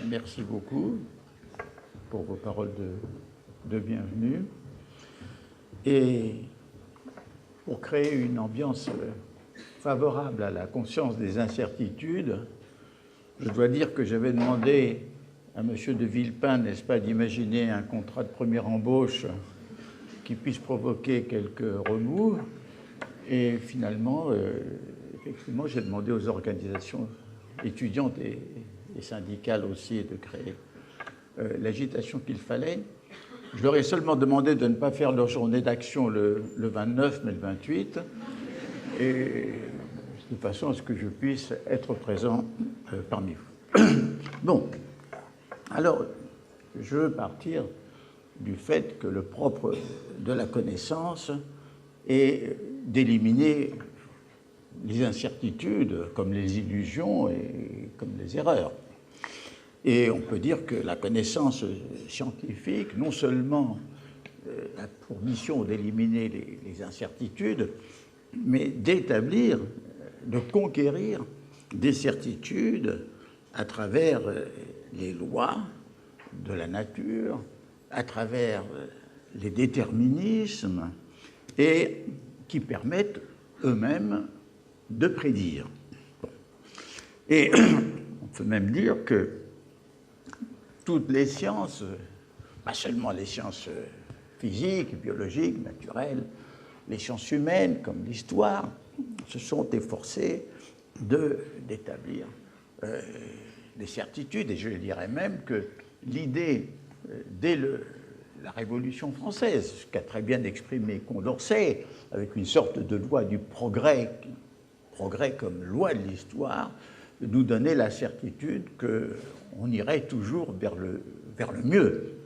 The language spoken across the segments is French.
Merci beaucoup pour vos paroles de bienvenue. Et pour créer une ambiance favorable à la conscience des incertitudes, je dois dire que j'avais demandé à M. de Villepin, n'est-ce pas, d'imaginer un contrat de première embauche qui puisse provoquer quelques remous. Et finalement, effectivement, j'ai demandé aux organisations étudiantes et syndicales aussi de créer l'agitation qu'il fallait. Je leur ai seulement demandé de ne pas faire leur journée d'action le 29, mais le 28, et de façon à ce que je puisse être présent parmi vous. Bon, alors, je veux partir du fait que le propre de la connaissance est d'éliminer les incertitudes comme les illusions et comme les erreurs. Et on peut dire que la connaissance scientifique, non seulement a pour mission d'éliminer les incertitudes, mais d'établir, de conquérir des certitudes à travers les lois de la nature, à travers les déterminismes, et qui permettent eux-mêmes de prédire. Bon. Et on peut même dire que toutes les sciences, pas seulement les sciences physiques, biologiques, naturelles, les sciences humaines comme l'histoire, se sont efforcées d'établir des certitudes. Et je dirais même que l'idée, dès la Révolution française, ce qu'a très bien exprimé Condorcet, avec une sorte de loi du progrès comme loi de l'histoire, nous donnait la certitude qu'on irait toujours vers le mieux.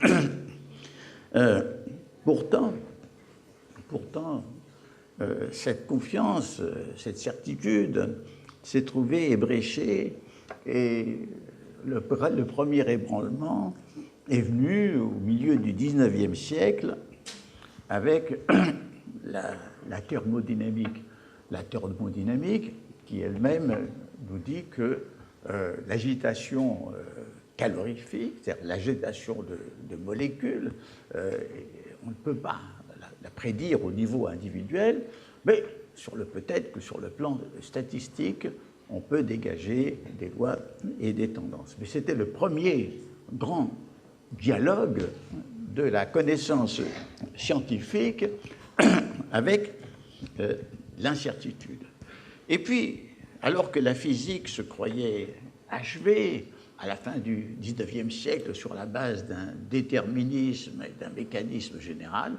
Pourtant, cette confiance, cette certitude s'est trouvée ébréchée, et le premier ébranlement est venu au milieu du XIXe siècle avec la thermodynamique. La thermodynamique qui elle-même nous dit que l'agitation calorifique, c'est-à-dire l'agitation de molécules, on ne peut pas la prédire au niveau individuel, mais peut-être que sur le plan statistique, on peut dégager des lois et des tendances. Mais c'était le premier grand dialogue de la connaissance scientifique avec l'incertitude. Et puis, alors que la physique se croyait achevée à la fin du XIXe siècle sur la base d'un déterminisme et d'un mécanisme général,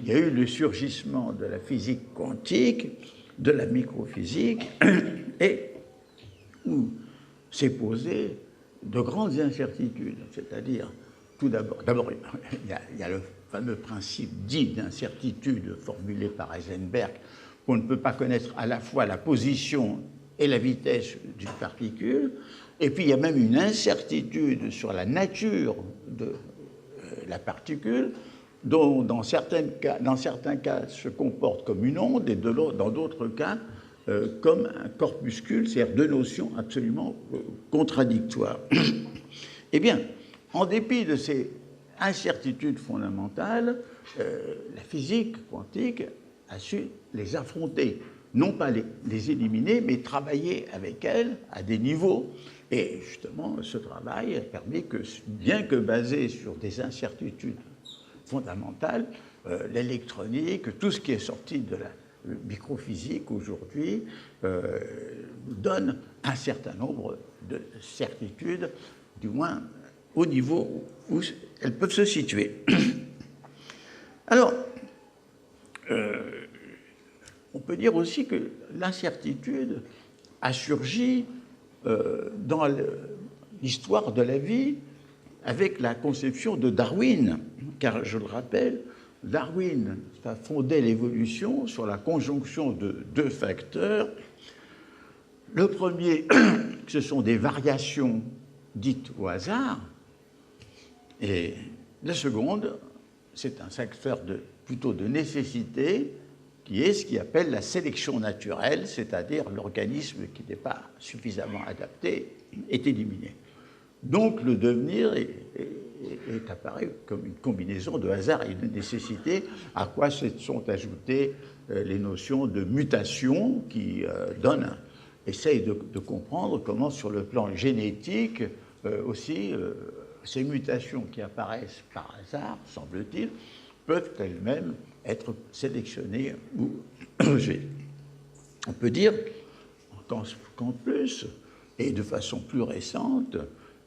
il y a eu le surgissement de la physique quantique, de la microphysique, et où s'est posé de grandes incertitudes. C'est-à-dire, tout d'abord, il y a le fameux principe dit d'incertitude formulé par Heisenberg, qu'on ne peut pas connaître à la fois la position et la vitesse d'une particule, et puis il y a même une incertitude sur la nature de la particule, dont dans certains cas se comporte comme une onde, et dans d'autres cas comme un corpuscule, c'est-à-dire deux notions absolument contradictoires. Eh bien, en dépit de ces incertitudes fondamentales, la physique quantique a su les affronter, non pas les éliminer, mais travailler avec elles à des niveaux. Et justement, ce travail a permis que, bien que basé sur des incertitudes fondamentales, l'électronique, tout ce qui est sorti de la microphysique aujourd'hui, donne un certain nombre de certitudes, du moins au niveau où elles peuvent se situer. Alors, on peut dire aussi que l'incertitude a surgi dans l'histoire de la vie avec la conception de Darwin, car je le rappelle, Darwin a fondé l'évolution sur la conjonction de deux facteurs. Le premier, ce sont des variations dites au hasard, et la seconde, c'est un facteur plutôt de nécessité, qui est ce qu'il appelle la sélection naturelle, c'est-à-dire l'organisme qui n'est pas suffisamment adapté est éliminé. Donc le devenir est apparu comme une combinaison de hasard et de nécessité, à quoi se sont ajoutées les notions de mutation qui essayent de comprendre comment, sur le plan génétique, aussi, ces mutations qui apparaissent par hasard, semble-t-il, peuvent elles-mêmes être sélectionnées ou logées. On peut dire qu'en plus, et de façon plus récente,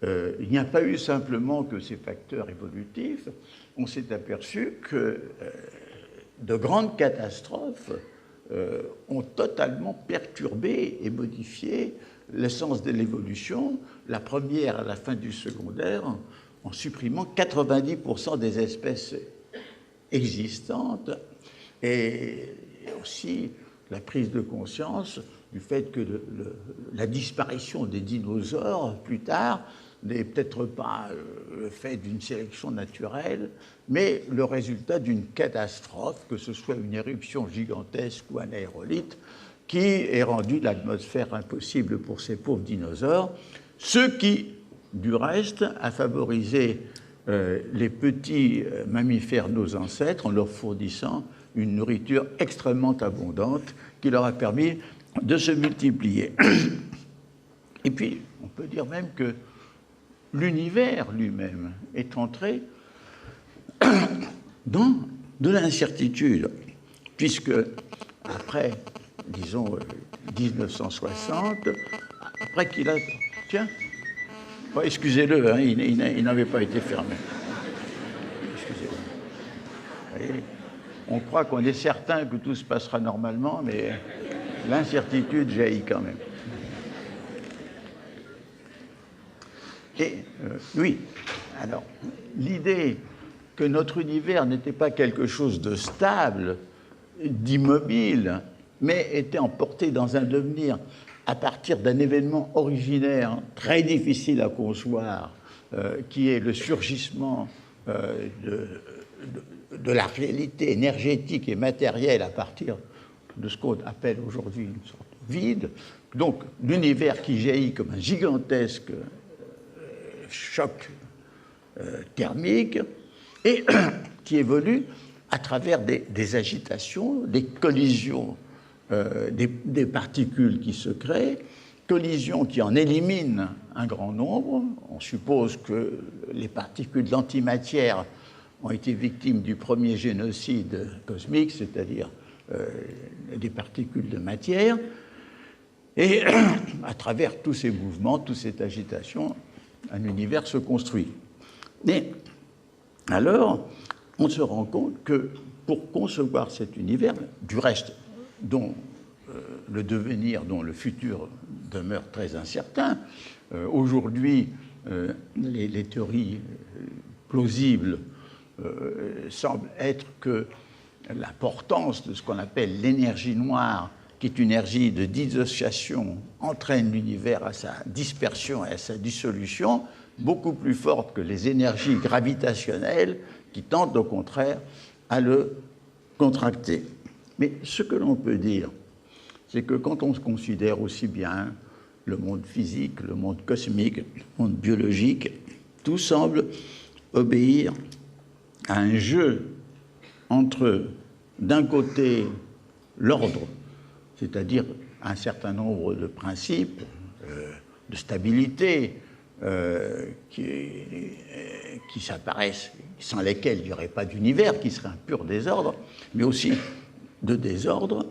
il n'y a pas eu simplement que ces facteurs évolutifs, on s'est aperçu que de grandes catastrophes ont totalement perturbé et modifié l'essence de l'évolution, la première à la fin du secondaire, en supprimant 90% des espèces existantes, et aussi la prise de conscience du fait que la disparition des dinosaures, plus tard, n'est peut-être pas le fait d'une sélection naturelle, mais le résultat d'une catastrophe, que ce soit une éruption gigantesque ou un aérolithe, qui ait rendu l'atmosphère impossible pour ces pauvres dinosaures, ce qui, du reste, a favorisé les petits mammifères, nos ancêtres, en leur fournissant une nourriture extrêmement abondante qui leur a permis de se multiplier. Et puis, on peut dire même que l'univers lui-même est entré dans de l'incertitude, puisque après, disons, 1960, après qu'il a... Tiens, oh, excusez-le, hein, il n'avait pas été fermé. Excusez-le. On croit qu'on est certain que tout se passera normalement, mais l'incertitude jaillit quand même. Et oui, alors, l'idée que notre univers n'était pas quelque chose de stable, d'immobile, mais était emporté dans un devenir à partir d'un événement originaire très difficile à concevoir, qui est le surgissement de la réalité énergétique et matérielle à partir de ce qu'on appelle aujourd'hui une sorte de vide. Donc l'univers qui jaillit comme un gigantesque choc thermique et qui évolue à travers des agitations, des collisions, des particules qui se créent, collisions qui en éliminent un grand nombre. On suppose que les particules d'antimatière ont été victimes du premier génocide cosmique, c'est-à-dire des particules de matière. Et à travers tous ces mouvements, toute cette agitation, un univers se construit. Mais alors, on se rend compte que pour concevoir cet univers, du reste, dont le devenir, dont le futur demeure très incertain, aujourd'hui, les théories plausibles semblent être que l'importance de ce qu'on appelle l'énergie noire, qui est une énergie de dissociation, entraîne l'univers à sa dispersion et à sa dissolution, beaucoup plus forte que les énergies gravitationnelles qui tentent au contraire à le contracter. Mais ce que l'on peut dire, c'est que quand on se considère aussi bien le monde physique, le monde cosmique, le monde biologique, tout semble obéir à un jeu entre, d'un côté, l'ordre, c'est-à-dire un certain nombre de principes de stabilité qui s'apparaissent, sans lesquels il n'y aurait pas d'univers, qui serait un pur désordre, mais aussi de désordre,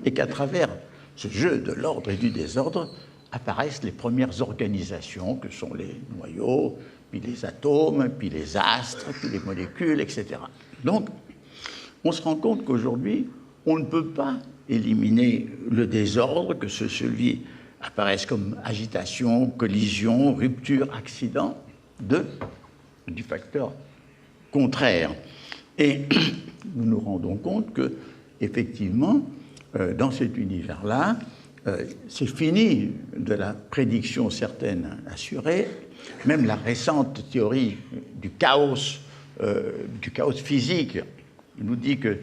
et qu'à travers ce jeu de l'ordre et du désordre apparaissent les premières organisations que sont les noyaux, puis les atomes, puis les astres, puis les molécules, etc. Donc, on se rend compte qu'aujourd'hui, on ne peut pas éliminer le désordre, que celui apparaisse comme agitation, collision, rupture, accident, du facteur contraire. Et nous nous rendons compte que, effectivement, dans cet univers-là, c'est fini de la prédiction certaine assurée. Même la récente théorie du chaos physique nous dit que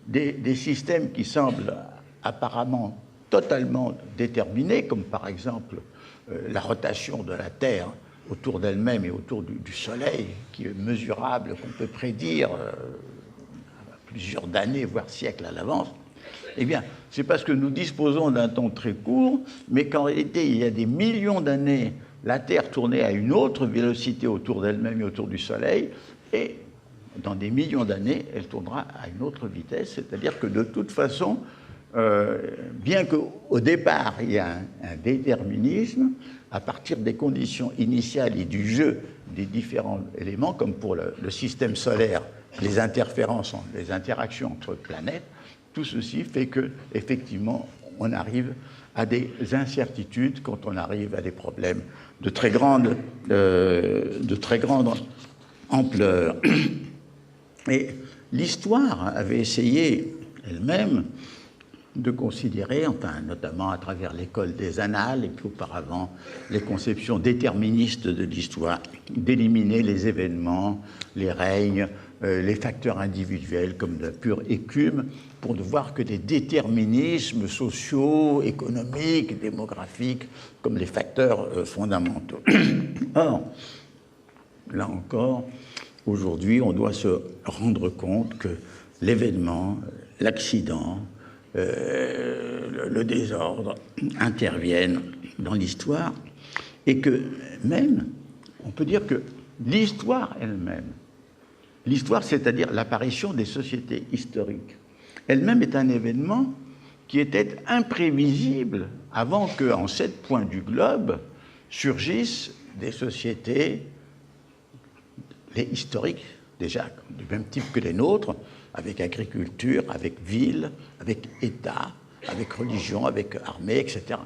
des systèmes qui semblent apparemment totalement déterminés, comme par exemple la rotation de la Terre autour d'elle-même et autour du Soleil, qui est mesurable, qu'on peut prédire plusieurs années, voire siècles à l'avance, eh bien, c'est parce que nous disposons d'un temps très court, mais qu'en réalité, il y a des millions d'années, la Terre tournait à une autre vélocité autour d'elle-même et autour du Soleil, et dans des millions d'années, elle tournera à une autre vitesse, c'est-à-dire que de toute façon, bien qu'au départ, il y a un déterminisme, à partir des conditions initiales et du jeu des différents éléments, comme pour le système solaire, les interférences, les interactions entre planètes, tout ceci fait que, effectivement, on arrive à des incertitudes quand on arrive à des problèmes de très grande ampleur. Et l'histoire avait essayé elle-même de considérer, enfin, notamment à travers l'école des annales et puis auparavant les conceptions déterministes de l'histoire, d'éliminer les événements, les règnes, les facteurs individuels comme de pure écume, pour ne voir que des déterminismes sociaux, économiques, démographiques, comme les facteurs fondamentaux. Or, là encore, aujourd'hui, on doit se rendre compte que l'événement, l'accident, le désordre interviennent dans l'histoire et que même, on peut dire que l'histoire elle-même, l'histoire, c'est-à-dire l'apparition des sociétés historiques, elle-même est un événement qui était imprévisible avant qu'en 7 points du globe surgissent des sociétés historiques, déjà du même type que les nôtres, avec agriculture, avec ville, avec État, avec religion, avec armée, etc.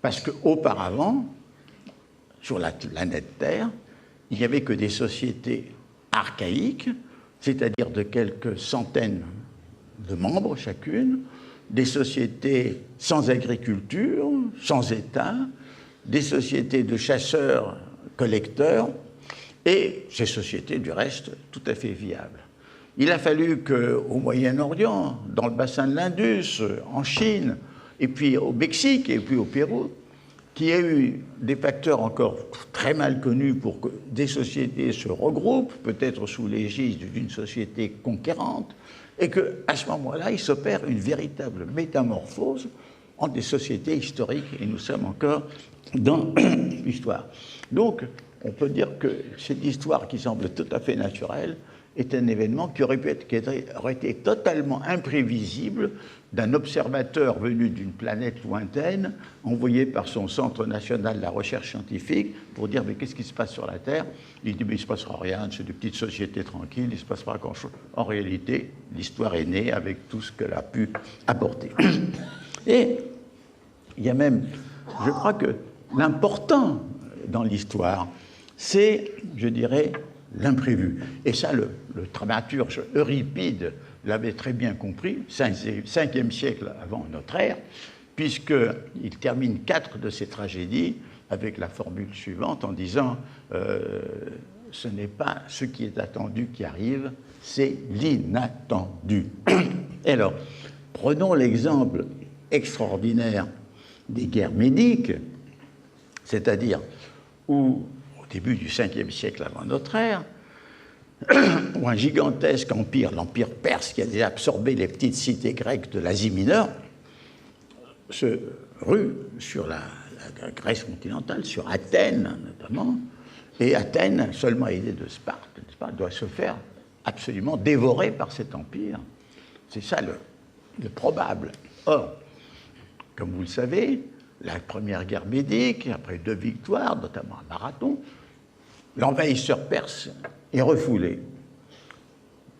Parce qu'auparavant, sur la planète Terre, il n'y avait que des sociétés archaïques, c'est-à-dire de quelques centaines de membres chacune, des sociétés sans agriculture, sans État, des sociétés de chasseurs-collecteurs, et ces sociétés, du reste, tout à fait viables. Il a fallu qu'au Moyen-Orient, dans le bassin de l'Indus, en Chine, et puis au Mexique, et puis au Pérou, qu'il y ait eu des facteurs encore très mal connus pour que des sociétés se regroupent, peut-être sous l'égide d'une société conquérante, et qu'à ce moment-là, il s'opère une véritable métamorphose en des sociétés historiques, et nous sommes encore dans l'histoire. Donc, on peut dire que cette histoire qui semble tout à fait naturelle est un événement qui aurait été totalement imprévisible d'un observateur venu d'une planète lointaine, envoyé par son Centre national de la recherche scientifique pour dire « mais qu'est-ce qui se passe sur la Terre ?» Il dit « mais il ne se passera rien, c'est des petites sociétés tranquilles, il ne se passera pas grand-chose. » En réalité, l'histoire est née avec tout ce qu'elle a pu apporter. Et il y a même, je crois que l'important dans l'histoire, c'est, je dirais, l'imprévu. Et ça, le dramaturge Euripide l'avait très bien compris, 5e siècle avant notre ère, puisqu'il termine 4 de ses tragédies avec la formule suivante en disant ce n'est pas ce qui est attendu qui arrive, c'est l'inattendu. Et alors, prenons l'exemple extraordinaire des guerres médiques, c'est-à-dire où, au début du 5e siècle avant notre ère, où un gigantesque empire, l'empire perse, qui a déjà absorbé les petites cités grecques de l'Asie mineure, se rue sur la Grèce continentale, sur Athènes notamment, et Athènes, seulement aidée de Sparte, doit se faire absolument dévorer par cet empire. C'est ça le probable. Or, comme vous le savez, la première guerre médique, après 2 victoires, notamment à Marathon, l'envahisseur perse est refoulé.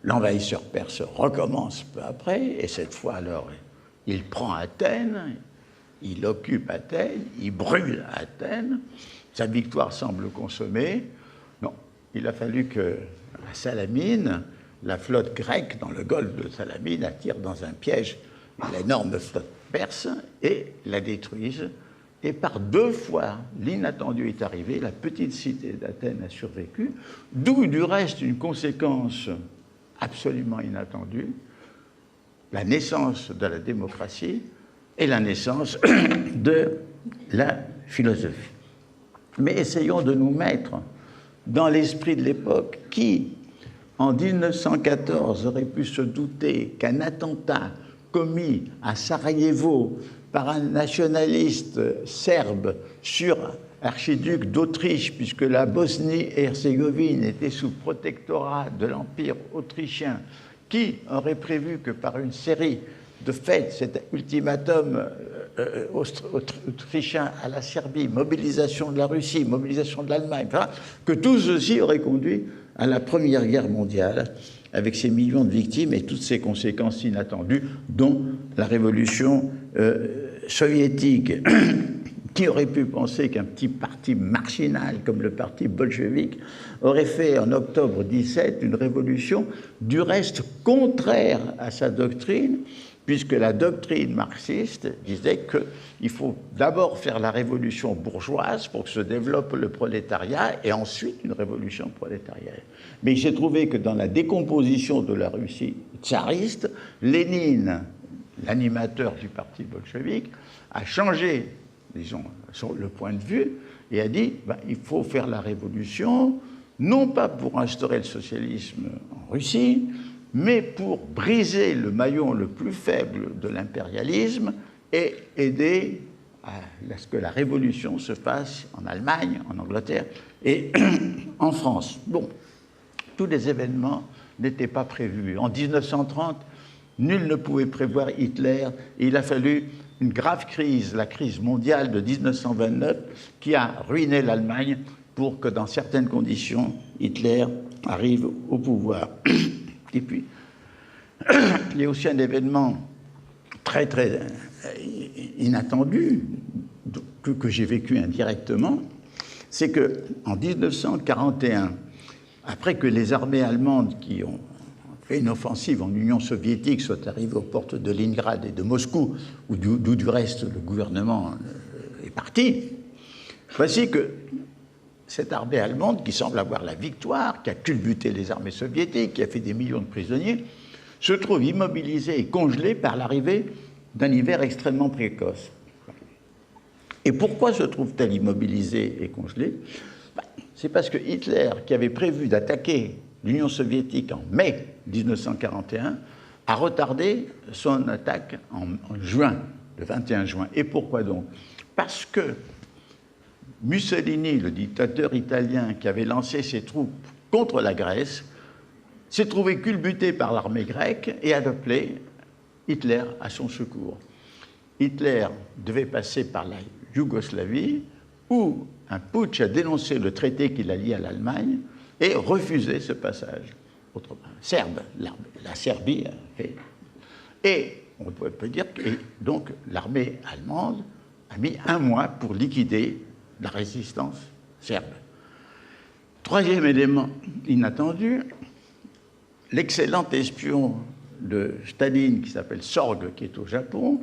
L'envahisseur perse recommence peu après, et cette fois, alors, il prend Athènes, il occupe Athènes, il brûle Athènes, sa victoire semble consommée. Non, il a fallu que à Salamine, la flotte grecque dans le golfe de Salamine attire dans un piège l'énorme flotte perse et la détruise. Et par 2 fois, l'inattendu est arrivé, la petite cité d'Athènes a survécu, d'où du reste une conséquence absolument inattendue, la naissance de la démocratie et la naissance de la philosophie. Mais essayons de nous mettre dans l'esprit de l'époque qui, en 1914, aurait pu se douter qu'un attentat commis à Sarajevo par un nationaliste serbe sur l'archiduc d'Autriche, puisque la Bosnie-Herzégovine était sous protectorat de l'Empire autrichien, qui aurait prévu que par une série de faits, cet ultimatum autrichien à la Serbie, mobilisation de la Russie, mobilisation de l'Allemagne, enfin, que tout ceci aurait conduit à la Première Guerre mondiale, avec ses millions de victimes et toutes ses conséquences inattendues, dont la révolution soviétique. Qui aurait pu penser qu'un petit parti marginal comme le parti bolchevique aurait fait en octobre 17 une révolution du reste contraire à sa doctrine, puisque la doctrine marxiste disait qu'il faut d'abord faire la révolution bourgeoise pour que se développe le prolétariat et ensuite une révolution prolétarienne. Mais il s'est trouvé que dans la décomposition de la Russie tsariste, Lénine, l'animateur du parti bolchevique, a changé, disons, le point de vue et a dit il faut faire la révolution, non pas pour instaurer le socialisme en Russie, mais pour briser le maillon le plus faible de l'impérialisme et aider à ce que la révolution se fasse en Allemagne, en Angleterre et en France. Bon, tous les événements n'étaient pas prévus. En 1930, nul ne pouvait prévoir Hitler et il a fallu une grave crise, la crise mondiale de 1929, qui a ruiné l'Allemagne pour que, dans certaines conditions, Hitler arrive au pouvoir. Et puis, il y a aussi un événement très, très inattendu, que j'ai vécu indirectement, c'est qu'en 1941, après que les armées allemandes qui ont fait une offensive en Union soviétique soient arrivées aux portes de Leningrad et de Moscou, d'où du reste le gouvernement est parti, voici que cette armée allemande, qui semble avoir la victoire, qui a culbuté les armées soviétiques, qui a fait des millions de prisonniers, se trouve immobilisée et congelée par l'arrivée d'un hiver extrêmement précoce. Et pourquoi se trouve-t-elle immobilisée et congelée? C'est parce que Hitler, qui avait prévu d'attaquer l'Union soviétique en mai 1941, a retardé son attaque en juin, le 21 juin. Et pourquoi donc? Parce que Mussolini, le dictateur italien qui avait lancé ses troupes contre la Grèce, s'est trouvé culbuté par l'armée grecque et a appelé Hitler à son secours. Hitler devait passer par la Yougoslavie, où un putsch a dénoncé le traité qui la lie à l'Allemagne et refusé ce passage. Autrement, la Serbie a fait. Et on peut dire que donc l'armée allemande a mis 1 mois pour liquider la résistance serbe. Troisième élément inattendu, l'excellent espion de Staline, qui s'appelle Sorg, qui est au Japon,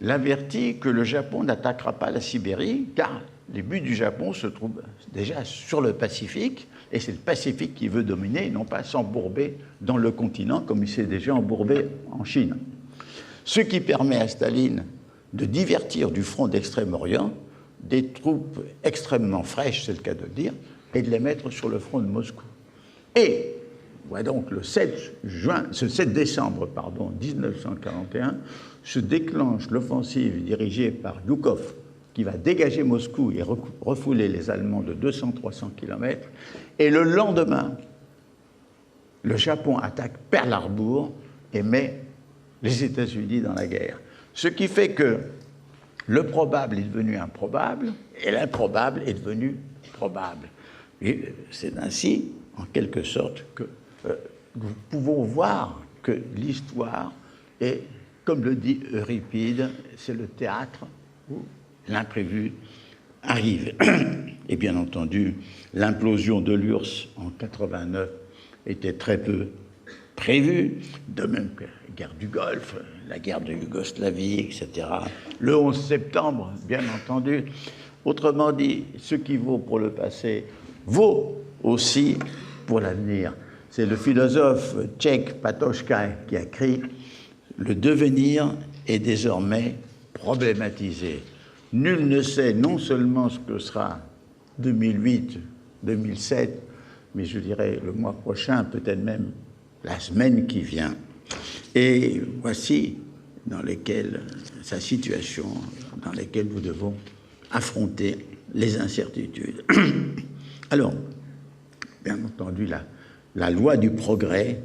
l'avertit que le Japon n'attaquera pas la Sibérie, car les buts du Japon se trouvent déjà sur le Pacifique, et c'est le Pacifique qui veut dominer, et non pas s'embourber dans le continent, comme il s'est déjà embourbé en Chine. Ce qui permet à Staline de divertir du front d'Extrême-Orient des troupes extrêmement fraîches, c'est le cas de le dire, et de les mettre sur le front de Moscou. Et voilà donc le 7 décembre 1941 se déclenche l'offensive dirigée par Zhukov, qui va dégager Moscou et refouler les Allemands de 200-300 km. Et le lendemain, le Japon attaque Pearl Harbor et met les États-Unis dans la guerre. Ce qui fait que le probable est devenu improbable et l'improbable est devenu probable. Et c'est ainsi, en quelque sorte, que nous pouvons voir que l'histoire est, comme le dit Euripide, c'est le théâtre où l'imprévu arrive. Et bien entendu, l'implosion de l'URSS en 89 était très peu prévue, de même que la guerre du Golfe, la guerre de Yougoslavie, etc. Le 11 septembre, bien entendu. Autrement dit, ce qui vaut pour le passé vaut aussi pour l'avenir. C'est le philosophe tchèque Patočka qui a écrit « Le devenir est désormais problématisé. Nul ne sait non seulement ce que sera 2008, 2007, mais je dirais le mois prochain, peut-être même la semaine qui vient. Et voici sa situation, dans laquelle nous devons affronter les incertitudes. Alors, bien entendu, la loi du progrès,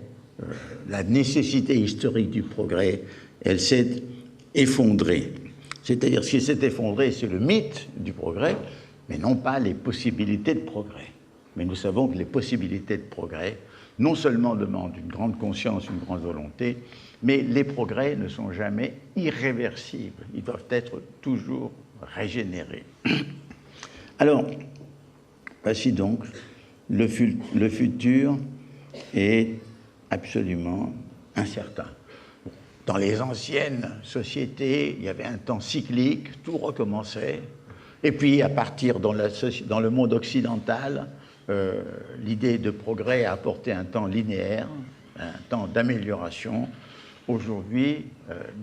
la nécessité historique du progrès, elle s'est effondrée. C'est-à-dire, ce qui s'est effondré, c'est le mythe du progrès, mais non pas les possibilités de progrès. Mais nous savons que les possibilités de progrès, non seulement demandent une grande conscience, une grande volonté, mais les progrès ne sont jamais irréversibles. Ils doivent être toujours régénérés. Alors, voici donc, le futur est absolument incertain. Dans les anciennes sociétés, il y avait un temps cyclique, tout recommençait. Et puis, à partir dans le monde occidental, l'idée de progrès a apporté un temps linéaire, un temps d'amélioration. Aujourd'hui,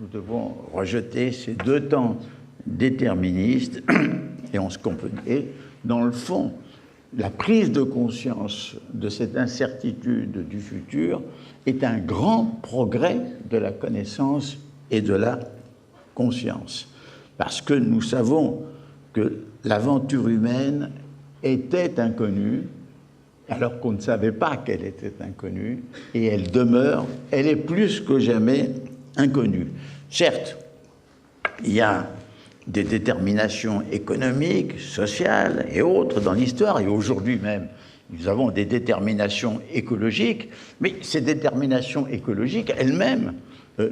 nous devons rejeter ces deux temps déterministes et on se comprend. Et dans le fond, la prise de conscience de cette incertitude du futur est un grand progrès de la connaissance et de la conscience. Parce que nous savons que l'aventure humaine était inconnue, alors qu'on ne savait pas qu'elle était inconnue, et elle demeure, elle est plus que jamais inconnue. Certes, il y a des déterminations économiques, sociales et autres dans l'histoire, et aujourd'hui même, nous avons des déterminations écologiques, mais ces déterminations écologiques elles-mêmes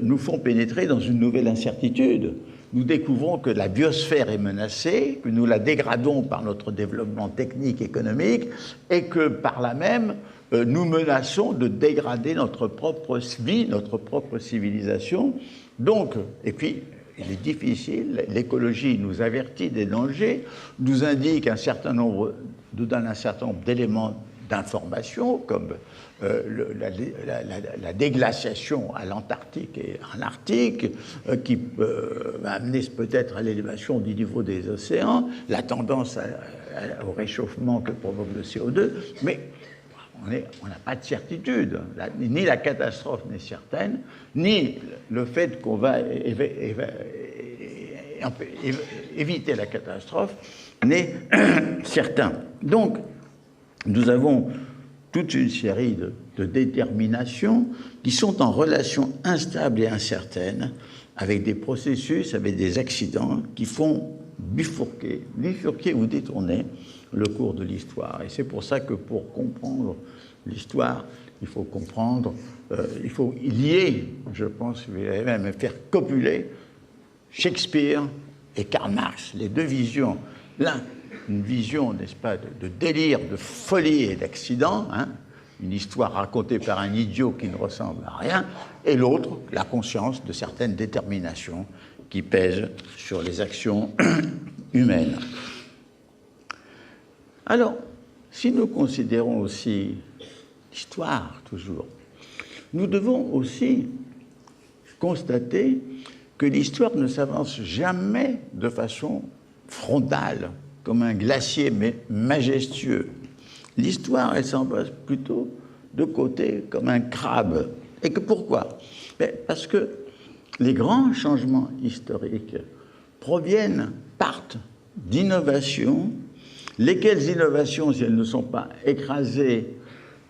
nous font pénétrer dans une nouvelle incertitude. Nous découvrons que la biosphère est menacée, que nous la dégradons par notre développement technique, économique, et que par là même, nous menaçons de dégrader notre propre vie, notre propre civilisation. Donc, et puis, il est difficile, l'écologie nous avertit des dangers, nous donne un certain nombre d'éléments d'information, comme la déglaciation à l'Antarctique et en Arctique, qui va amener peut-être à l'élévation du niveau des océans, la tendance au réchauffement que provoque le CO2, mais on n'a pas de certitude. Ni la catastrophe n'est certaine, ni le fait qu'on va éviter la catastrophe n'est certain. Donc, nous avons toute une série de déterminations qui sont en relation instable et incertaine avec des processus, avec des accidents qui font bifurquer ou détourner le cours de l'histoire. Et c'est pour ça que pour comprendre l'histoire, il faut comprendre, il faut lier, je pense, même faire copuler Shakespeare et Karl Marx, les deux visions. L'un, une vision, n'est-ce pas, de délire, de folie et d'accident, hein, une histoire racontée par un idiot qui ne ressemble à rien, et l'autre, la conscience de certaines déterminations qui pèsent sur les actions humaines. Alors, si nous considérons aussi l'histoire, toujours, nous devons aussi constater que l'histoire ne s'avance jamais de façon frontale, comme un glacier mais majestueux. L'histoire, elle s'avance plutôt de côté, comme un crabe. Et que pourquoi? Parce que les grands changements historiques partent d'innovations, lesquelles innovations, si elles ne sont pas écrasées,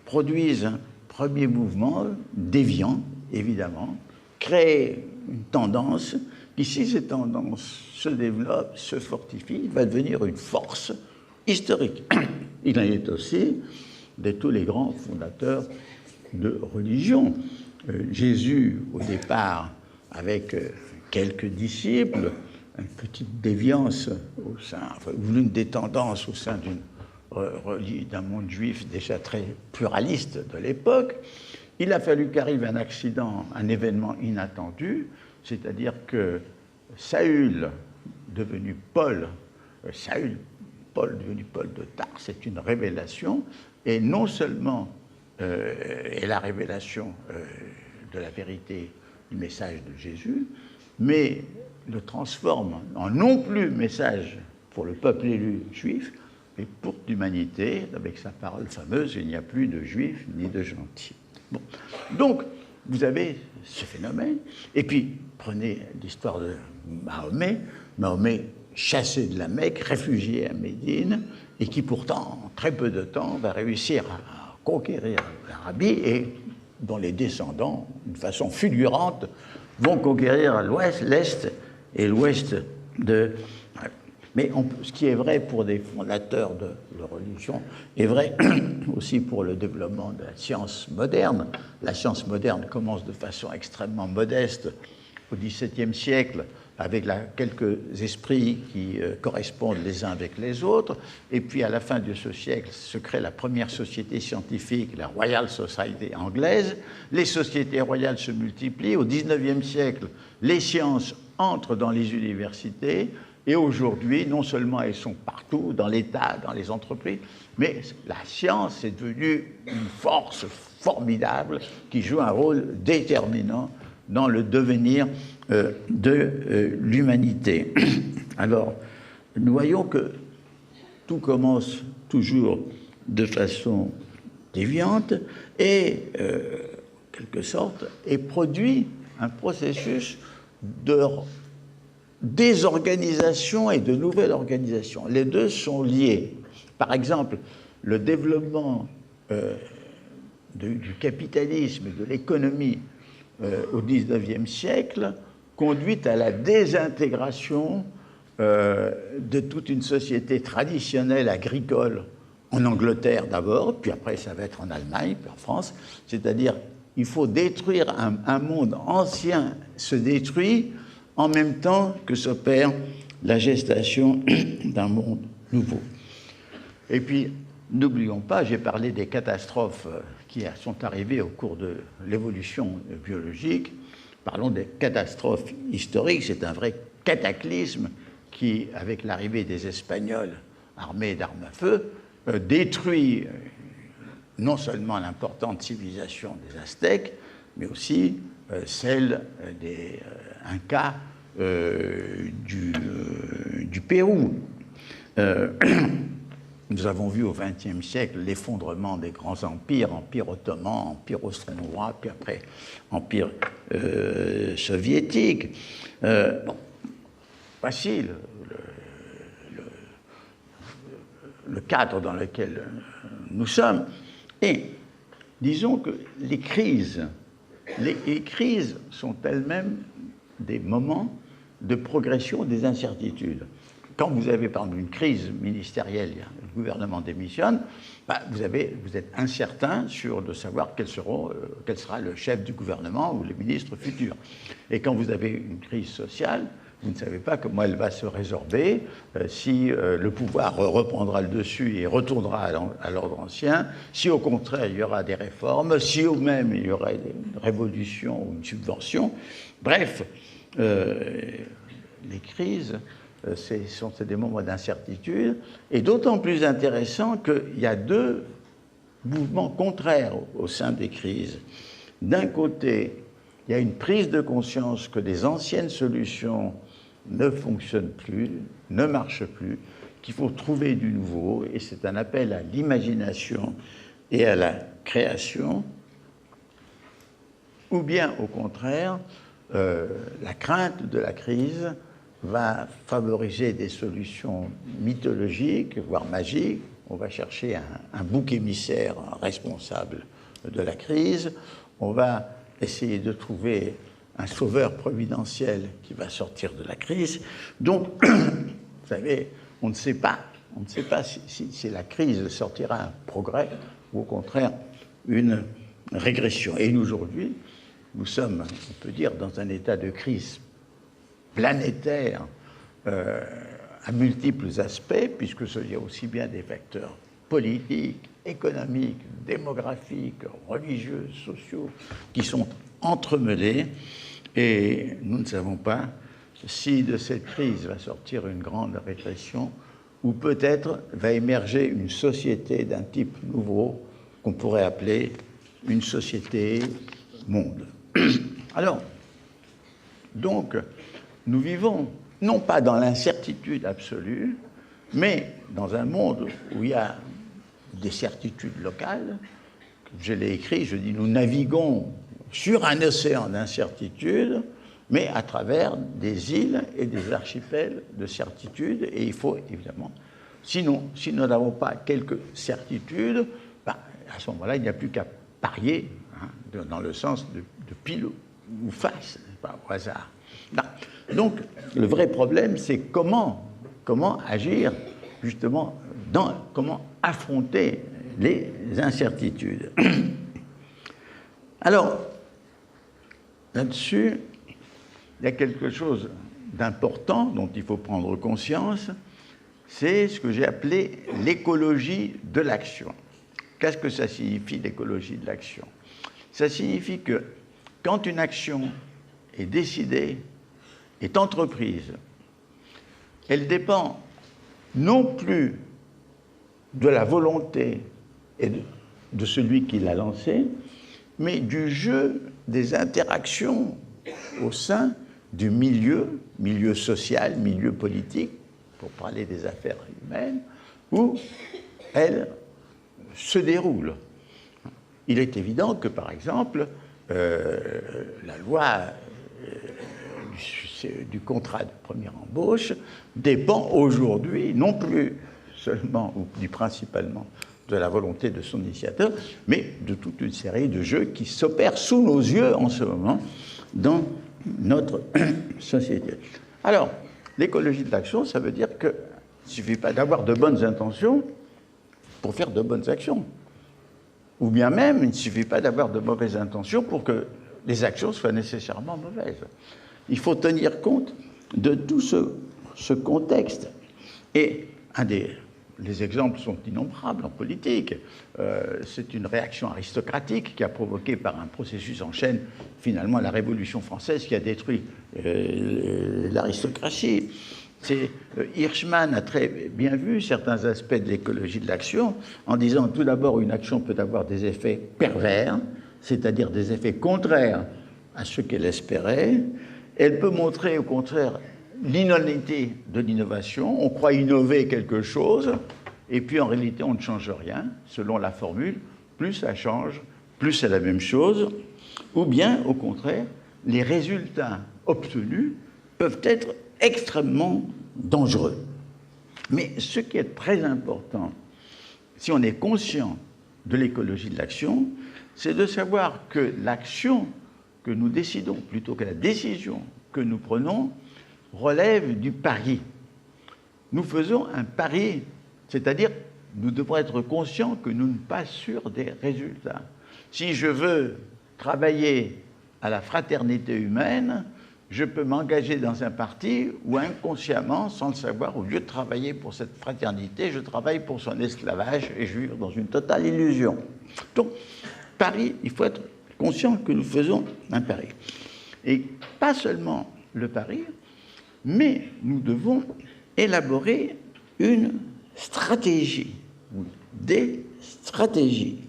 produisent un premier mouvement déviant, évidemment, créent une tendance qui, si cette tendance se développe, se fortifie, va devenir une force historique. Il en est aussi de tous les grands fondateurs de religion. Jésus, au départ, avec quelques disciples, une petite déviance au sein, ou l'une des tendances au sein d'un monde juif déjà très pluraliste de l'époque. Il a fallu qu'arrive un accident, un événement inattendu, c'est-à-dire que Saül, devenu Paul, Paul devenu Paul de Tarse, c'est une révélation, et non seulement est la révélation de la vérité du message de Jésus, mais le transforme en non plus message pour le peuple élu juif, et pour l'humanité, avec sa parole fameuse, il n'y a plus de juifs ni de gentils. Bon. Donc, vous avez ce phénomène, et puis prenez l'histoire de Mahomet. Mahomet, chassé de la Mecque, réfugié à Médine, et qui pourtant, en très peu de temps, va réussir à conquérir l'Arabie, et dont les descendants, d'une façon fulgurante, vont conquérir l'ouest, l'est et l'ouest de... Mais ce qui est vrai pour des fondateurs de religion est vrai aussi pour le développement de la science moderne. La science moderne commence de façon extrêmement modeste au XVIIe siècle, avec quelques esprits qui correspondent les uns avec les autres. Et puis, à la fin de ce siècle, se crée la première société scientifique, la Royal Society anglaise. Les sociétés royales se multiplient. Au XIXe siècle, les sciences entrent dans les universités. Et aujourd'hui, non seulement elles sont partout, dans l'État, dans les entreprises, mais la science est devenue une force formidable qui joue un rôle déterminant dans le devenir de l'humanité. Alors, nous voyons que tout commence toujours de façon déviante et, en quelque sorte, est produit un processus de désorganisation et de nouvelle organisation. Les deux sont liés. Par exemple, le développement du capitalisme et de l'économie au XIXe siècle conduit à la désintégration de toute une société traditionnelle agricole en Angleterre d'abord, puis après ça va être en Allemagne, puis en France. C'est-à-dire, il faut détruire un monde ancien, se détruit en même temps que s'opère la gestation d'un monde nouveau. Et puis, n'oublions pas, j'ai parlé des catastrophes qui sont arrivées au cours de l'évolution biologique. Parlons des catastrophes historiques. C'est un vrai cataclysme qui, avec l'arrivée des Espagnols armés d'armes à feu, détruit non seulement l'importante civilisation des Aztèques, mais aussi celle des Incas du Pérou. Nous avons vu au XXe siècle l'effondrement des grands empires, empire ottoman, empire austro-hongrois, puis après empire soviétique. Bon, voici le cadre dans lequel nous sommes. Et disons que les crises sont elles-mêmes des moments de progression des incertitudes. Quand vous avez, par exemple, une crise ministérielle, le gouvernement démissionne, vous êtes incertain de savoir quel sera le chef du gouvernement ou le ministre futur. Et quand vous avez une crise sociale, vous ne savez pas comment elle va se résorber, si le pouvoir reprendra le dessus et retournera à l'ordre ancien, si au contraire il y aura des réformes, si au même il y aura une révolution ou une subvention. Bref, les crises, sont des moments d'incertitude, et d'autant plus intéressant qu'il y a deux mouvements contraires au sein des crises. D'un côté, il y a une prise de conscience que les anciennes solutions ne fonctionnent plus, ne marchent plus, qu'il faut trouver du nouveau, et c'est un appel à l'imagination et à la création. Ou bien, au contraire, la crainte de la crise va favoriser des solutions mythologiques, voire magiques. On va chercher un bouc émissaire responsable de la crise. On va essayer de trouver un sauveur providentiel qui va sortir de la crise. Donc, vous savez, on ne sait pas si la crise sortira un progrès ou au contraire une régression. Et aujourd'hui, nous sommes, on peut dire, dans un état de crise planétaire à multiples aspects, puisque il y a aussi bien des facteurs politiques, économiques, démographiques, religieux, sociaux, qui sont entremêlés, et nous ne savons pas si de cette crise va sortir une grande régression, ou peut-être va émerger une société d'un type nouveau qu'on pourrait appeler une société-monde. Alors, donc, nous vivons non pas dans l'incertitude absolue, Mais dans un monde où il y a des certitudes locales, je l'ai écrit, je dis nous naviguons sur un océan d'incertitudes, mais à travers des îles et des archipels de certitudes, et il faut évidemment, sinon, si nous n'avons pas quelques certitudes, ben, à ce moment-là, il n'y a plus qu'à parier, hein, dans le sens de pile ou face, pas au hasard. Non. Donc, le vrai problème, c'est comment agir, justement, comment affronter les incertitudes. Alors, là-dessus, il y a quelque chose d'important dont il faut prendre conscience, c'est ce que j'ai appelé l'écologie de l'action. Qu'est-ce que ça signifie, l'écologie de l'action? Ça signifie que quand une action est décidée, est entreprise, elle dépend non plus de la volonté et de celui qui l'a lancée, mais du jeu des interactions au sein du milieu social, milieu politique, pour parler des affaires humaines, où elle se déroule. Il est évident que, par exemple, la loi du contrat de première embauche dépend aujourd'hui non plus seulement ou plus principalement de la volonté de son initiateur, mais de toute une série de jeux qui s'opèrent sous nos yeux en ce moment dans notre société. Alors, l'écologie de l'action, ça veut dire qu'il ne suffit pas d'avoir de bonnes intentions pour faire de bonnes actions. Ou bien même, il ne suffit pas d'avoir de mauvaises intentions pour que les actions soient nécessairement mauvaises. Il faut tenir compte de tout ce contexte. Et les exemples sont innombrables en politique. C'est une réaction aristocratique qui a provoqué par un processus en chaîne, finalement, la Révolution française qui a détruit l'aristocratie. Hirschman a très bien vu certains aspects de l'écologie de l'action en disant tout d'abord une action peut avoir des effets pervers, c'est-à-dire des effets contraires à ce qu'elle espérait. Elle peut montrer au contraire l'inanité de l'innovation. On croit innover quelque chose et puis en réalité on ne change rien, selon la formule, plus ça change, plus c'est la même chose. Ou bien au contraire, les résultats obtenus peuvent être extrêmement dangereux. Mais ce qui est très important, si on est conscient de l'écologie de l'action, c'est de savoir que l'action que nous décidons, plutôt que la décision que nous prenons, relève du pari. Nous faisons un pari, c'est-à-dire nous devons être conscients que nous ne sommes pas sûrs des résultats. Si je veux travailler à la fraternité humaine, je peux m'engager dans un parti où inconsciemment, sans le savoir, au lieu de travailler pour cette fraternité, je travaille pour son esclavage et je vis dans une totale illusion. Donc, pari, il faut être conscient que nous faisons un pari. Et pas seulement le pari, mais nous devons élaborer une stratégie, ou des stratégies.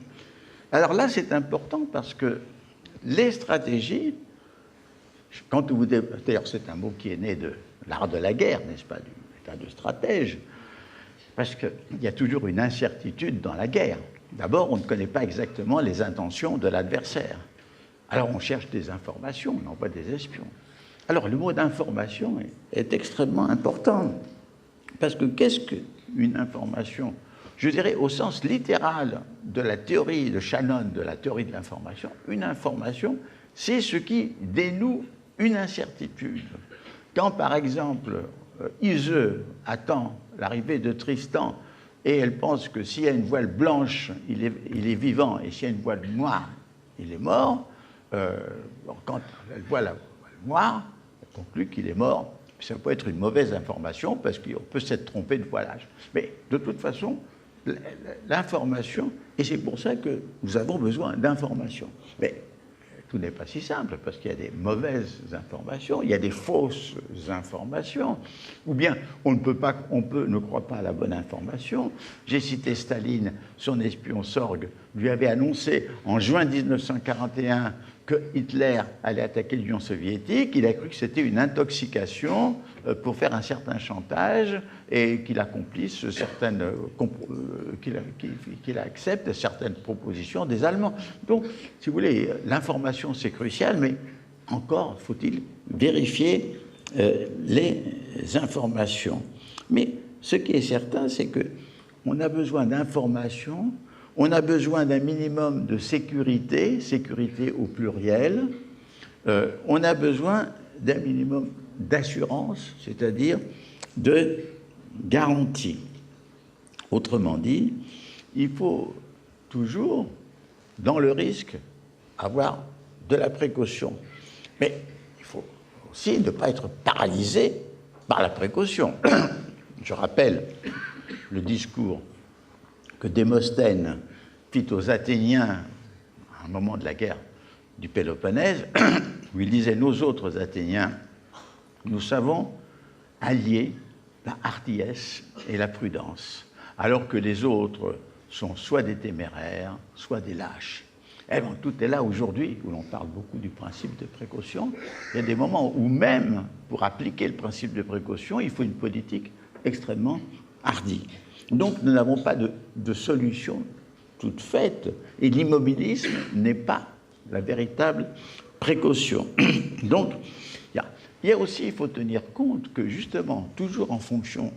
Alors là, c'est important parce que les stratégies, d'ailleurs, c'est un mot qui est né de l'art de la guerre, n'est-ce pas, du état de stratège, parce qu'il y a toujours une incertitude dans la guerre. D'abord, on ne connaît pas exactement les intentions de l'adversaire. Alors, on cherche des informations, on envoie des espions. Alors, le mot d'information est extrêmement important, parce que qu'est-ce qu'une information? Je dirais, au sens littéral de la théorie de Shannon, de la théorie de l'information, une information, c'est ce qui dénoue une incertitude. Quand, par exemple, Iseult attend l'arrivée de Tristan et elle pense que s'il y a une voile blanche, il est vivant, et s'il y a une voile noire, il est mort, quand elle voit la voile noire, elle conclut qu'il est mort. Ça peut être une mauvaise information parce qu'on peut s'être trompé de voilage. Mais de toute façon, l'information, et c'est pour ça que nous avons besoin d'informations. Mais tout n'est pas si simple, parce qu'il y a des mauvaises informations, il y a des fausses informations, ou bien on ne croit pas à la bonne information. J'ai cité Staline, son espion Sorg lui avait annoncé en juin 1941 que Hitler allait attaquer l'Union soviétique, il a cru que c'était une intoxication pour faire un certain chantage et qu'il accomplisse certaines, qu'il accepte certaines propositions des Allemands. Donc, si vous voulez, l'information c'est crucial, mais encore faut-il vérifier les informations. Mais ce qui est certain, c'est qu'on a besoin d'informations. On a besoin d'un minimum de sécurité, sécurité au pluriel. On a besoin d'un minimum d'assurance, c'est-à-dire de garantie. Autrement dit, il faut toujours, dans le risque, avoir de la précaution. Mais il faut aussi ne pas être paralysé par la précaution. Je rappelle le discours que Démosthène fit aux Athéniens à un moment de la guerre du Péloponnèse, où il disait « Nous autres Athéniens, nous savons allier la hardiesse et la prudence, alors que les autres sont soit des téméraires, soit des lâches. » Eh bien, tout est là aujourd'hui, où l'on parle beaucoup du principe de précaution. Il y a des moments où même, pour appliquer le principe de précaution, il faut une politique extrêmement hardie. Donc, nous n'avons pas de solution toute faite, et l'immobilisme n'est pas la véritable précaution. Donc, il y a aussi, il faut tenir compte que justement, toujours en fonction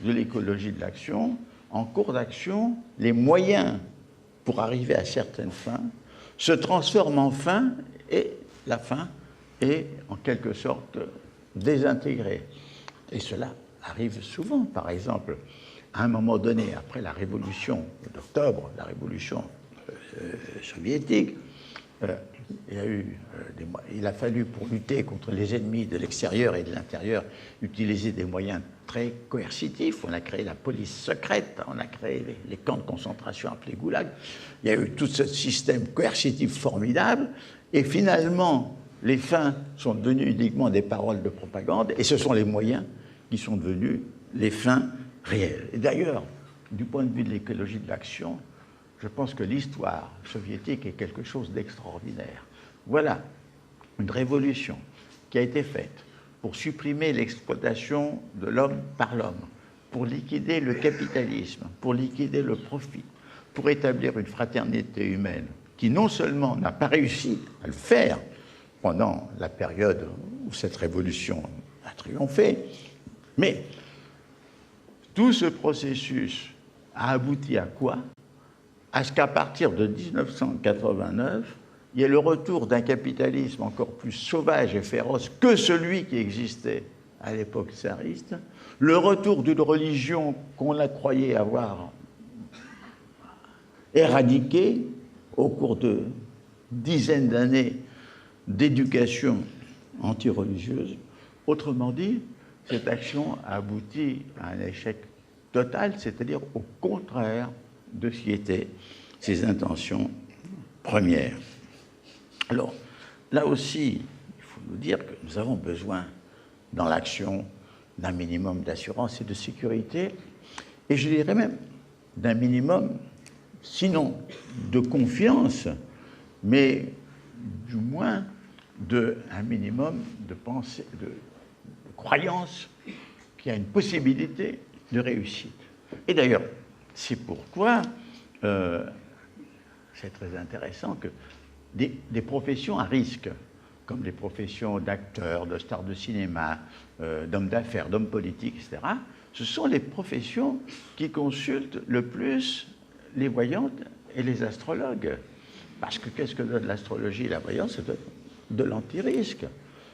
de l'écologie de l'action, en cours d'action, les moyens pour arriver à certaines fins se transforment en fins, et la fin est en quelque sorte désintégrée. Et cela arrive souvent, par exemple, à un moment donné, après la révolution d'octobre, la révolution soviétique, il a fallu, pour lutter contre les ennemis de l'extérieur et de l'intérieur, utiliser des moyens très coercitifs. On a créé la police secrète, on a créé les camps de concentration appelés goulags. Il y a eu tout ce système coercitif formidable, et finalement, les fins sont devenues uniquement des paroles de propagande, et ce sont les moyens qui sont devenus les fins réelles. Et d'ailleurs, du point de vue de l'écologie de l'action, je pense que l'histoire soviétique est quelque chose d'extraordinaire. Voilà une révolution qui a été faite pour supprimer l'exploitation de l'homme par l'homme, pour liquider le capitalisme, pour liquider le profit, pour établir une fraternité humaine qui non seulement n'a pas réussi à le faire pendant la période où cette révolution a triomphé, mais tout ce processus a abouti à quoi? À ce qu'à partir de 1989, il y ait le retour d'un capitalisme encore plus sauvage et féroce que celui qui existait à l'époque tsariste, le retour d'une religion qu'on a croyé avoir éradiquée au cours de dizaines d'années d'éducation anti-religieuse. Autrement dit, cette action a abouti à un échec total, c'est-à-dire au contraire de ce qui étaient ses intentions premières. Alors, là aussi, il faut nous dire que nous avons besoin, dans l'action, d'un minimum d'assurance et de sécurité, et je dirais même d'un minimum, sinon de confiance, mais du moins un minimum de pensée, de croyance qu'il y a une possibilité de réussite. Et d'ailleurs, c'est pourquoi c'est très intéressant que des professions à risque, comme les professions d'acteurs, de stars de cinéma, d'hommes d'affaires, d'hommes politiques, etc., ce sont les professions qui consultent le plus les voyantes et les astrologues. Parce que qu'est-ce que donne l'astrologie et la voyance? Ça donne de l'anti-risque.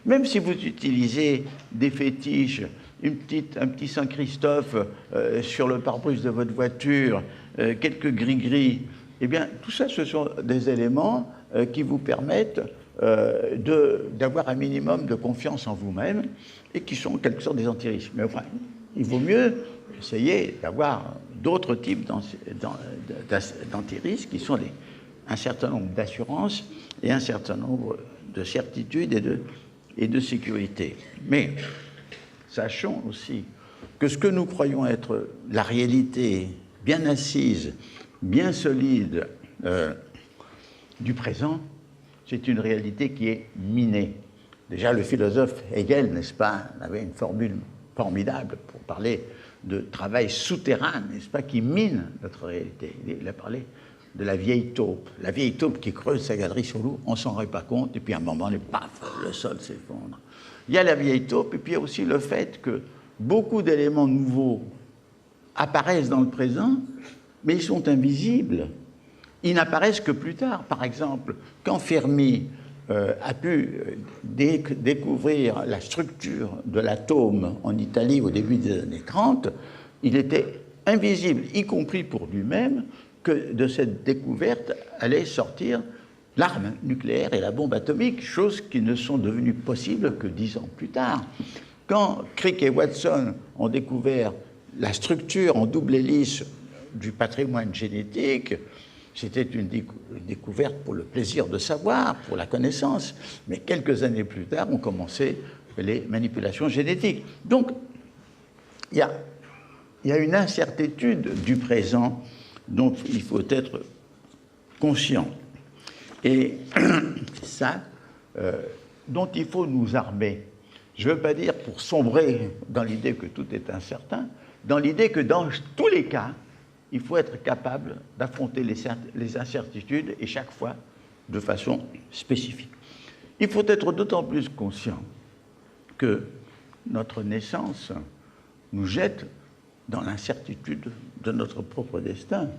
Même si vous utilisez des fétiches, un petit Saint-Christophe sur le pare-brise de votre voiture, quelques gris-gris, eh bien, tout ça, ce sont des éléments qui vous permettent d'avoir un minimum de confiance en vous-même et qui sont en quelque sorte des anti-risques. Mais enfin, il vaut mieux essayer d'avoir d'autres types d'anti-risques qui sont un certain nombre d'assurances et un certain nombre de certitudes et de sécurité. Mais sachons aussi que ce que nous croyons être la réalité bien assise, bien solide du présent, c'est une réalité qui est minée. Déjà, le philosophe Hegel, n'est-ce pas, avait une formule formidable pour parler de travail souterrain, n'est-ce pas, qui mine notre réalité. Il a parlé de la vieille taupe. La vieille taupe qui creuse sa galerie sur l'eau, on ne s'en rend pas compte, et puis à un moment, paf, le sol s'effondre. Il y a la vieille taupe, et puis il y a aussi le fait que beaucoup d'éléments nouveaux apparaissent dans le présent, mais ils sont invisibles. Ils n'apparaissent que plus tard. Par exemple, quand Fermi a pu découvrir la structure de l'atome en Italie au début des années 30, il était invisible, y compris pour lui-même, que de cette découverte allait sortir l'arme nucléaire et la bombe atomique, choses qui ne sont devenues possibles que 10 ans plus tard. Quand Crick et Watson ont découvert la structure en double hélice du patrimoine génétique, c'était une découverte pour le plaisir de savoir, pour la connaissance, mais quelques années plus tard, on commençait les manipulations génétiques. Donc, il y a une incertitude du présent dont il faut être conscient. Et ça, dont il faut nous armer. Je ne veux pas dire pour sombrer dans l'idée que tout est incertain, dans l'idée que dans tous les cas, il faut être capable d'affronter les incertitudes et chaque fois de façon spécifique. Il faut être d'autant plus conscient que notre naissance nous jette dans l'incertitude de notre propre destin.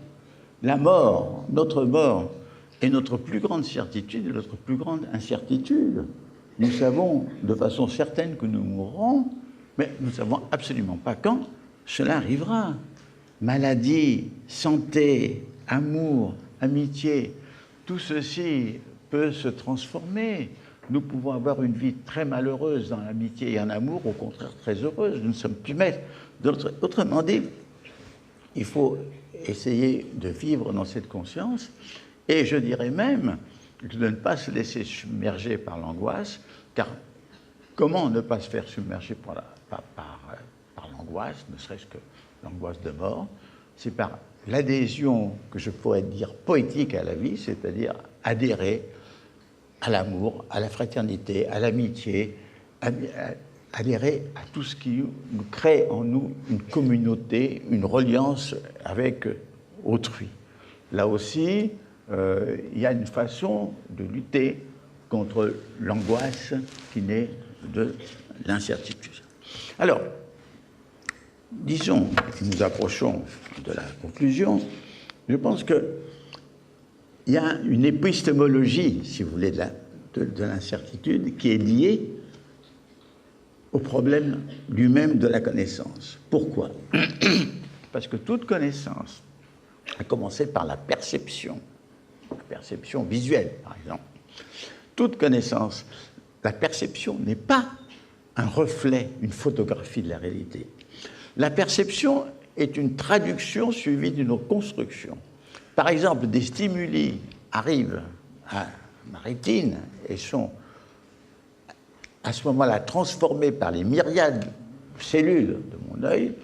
La mort, notre mort, est notre plus grande certitude et notre plus grande incertitude. Nous savons de façon certaine que nous mourrons, mais nous ne savons absolument pas quand cela arrivera. Maladie, santé, amour, amitié, tout ceci peut se transformer. Nous pouvons avoir une vie très malheureuse dans l'amitié et en amour, au contraire très heureuse. Nous ne sommes plus maîtres. Autrement dit, il faut essayer de vivre dans cette conscience et je dirais même de ne pas se laisser submerger par l'angoisse, car comment ne pas se faire submerger par l'angoisse, ne serait-ce que l'angoisse de mort, c'est par l'adhésion que je pourrais dire poétique à la vie, c'est-à-dire adhérer à l'amour, à la fraternité, à l'amitié, adhérer à tout ce qui nous crée en nous une communauté, une reliance avec autrui. Là aussi, il y a une façon de lutter contre l'angoisse qui naît de l'incertitude. Alors, disons que nous approchons de la conclusion, je pense qu'il y a une épistémologie, si vous voulez, de l'incertitude qui est liée au problème lui-même de la connaissance. Pourquoi? Parce que toute connaissance, à commencer par la perception visuelle, par exemple, toute connaissance, la perception n'est pas un reflet, une photographie de la réalité. La perception est une traduction suivie d'une construction. Par exemple, des stimuli arrivent à ma rétine et sont à ce moment-là transformés par les myriades cellules de mon œil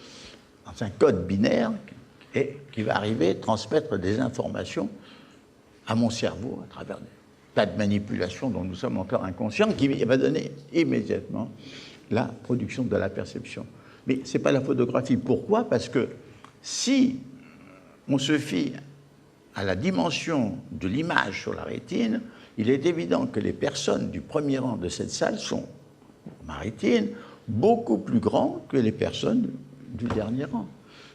dans un code binaire et qui va arriver transmettre des informations à mon cerveau à travers des tas de manipulations dont nous sommes encore inconscients, qui va donner immédiatement la production de la perception. Mais ce n'est pas la photographie. Pourquoi? Parce que si on se fie à la dimension de l'image sur la rétine, il est évident que les personnes du premier rang de cette salle sont, pour ma rétine, beaucoup plus grands que les personnes du dernier rang.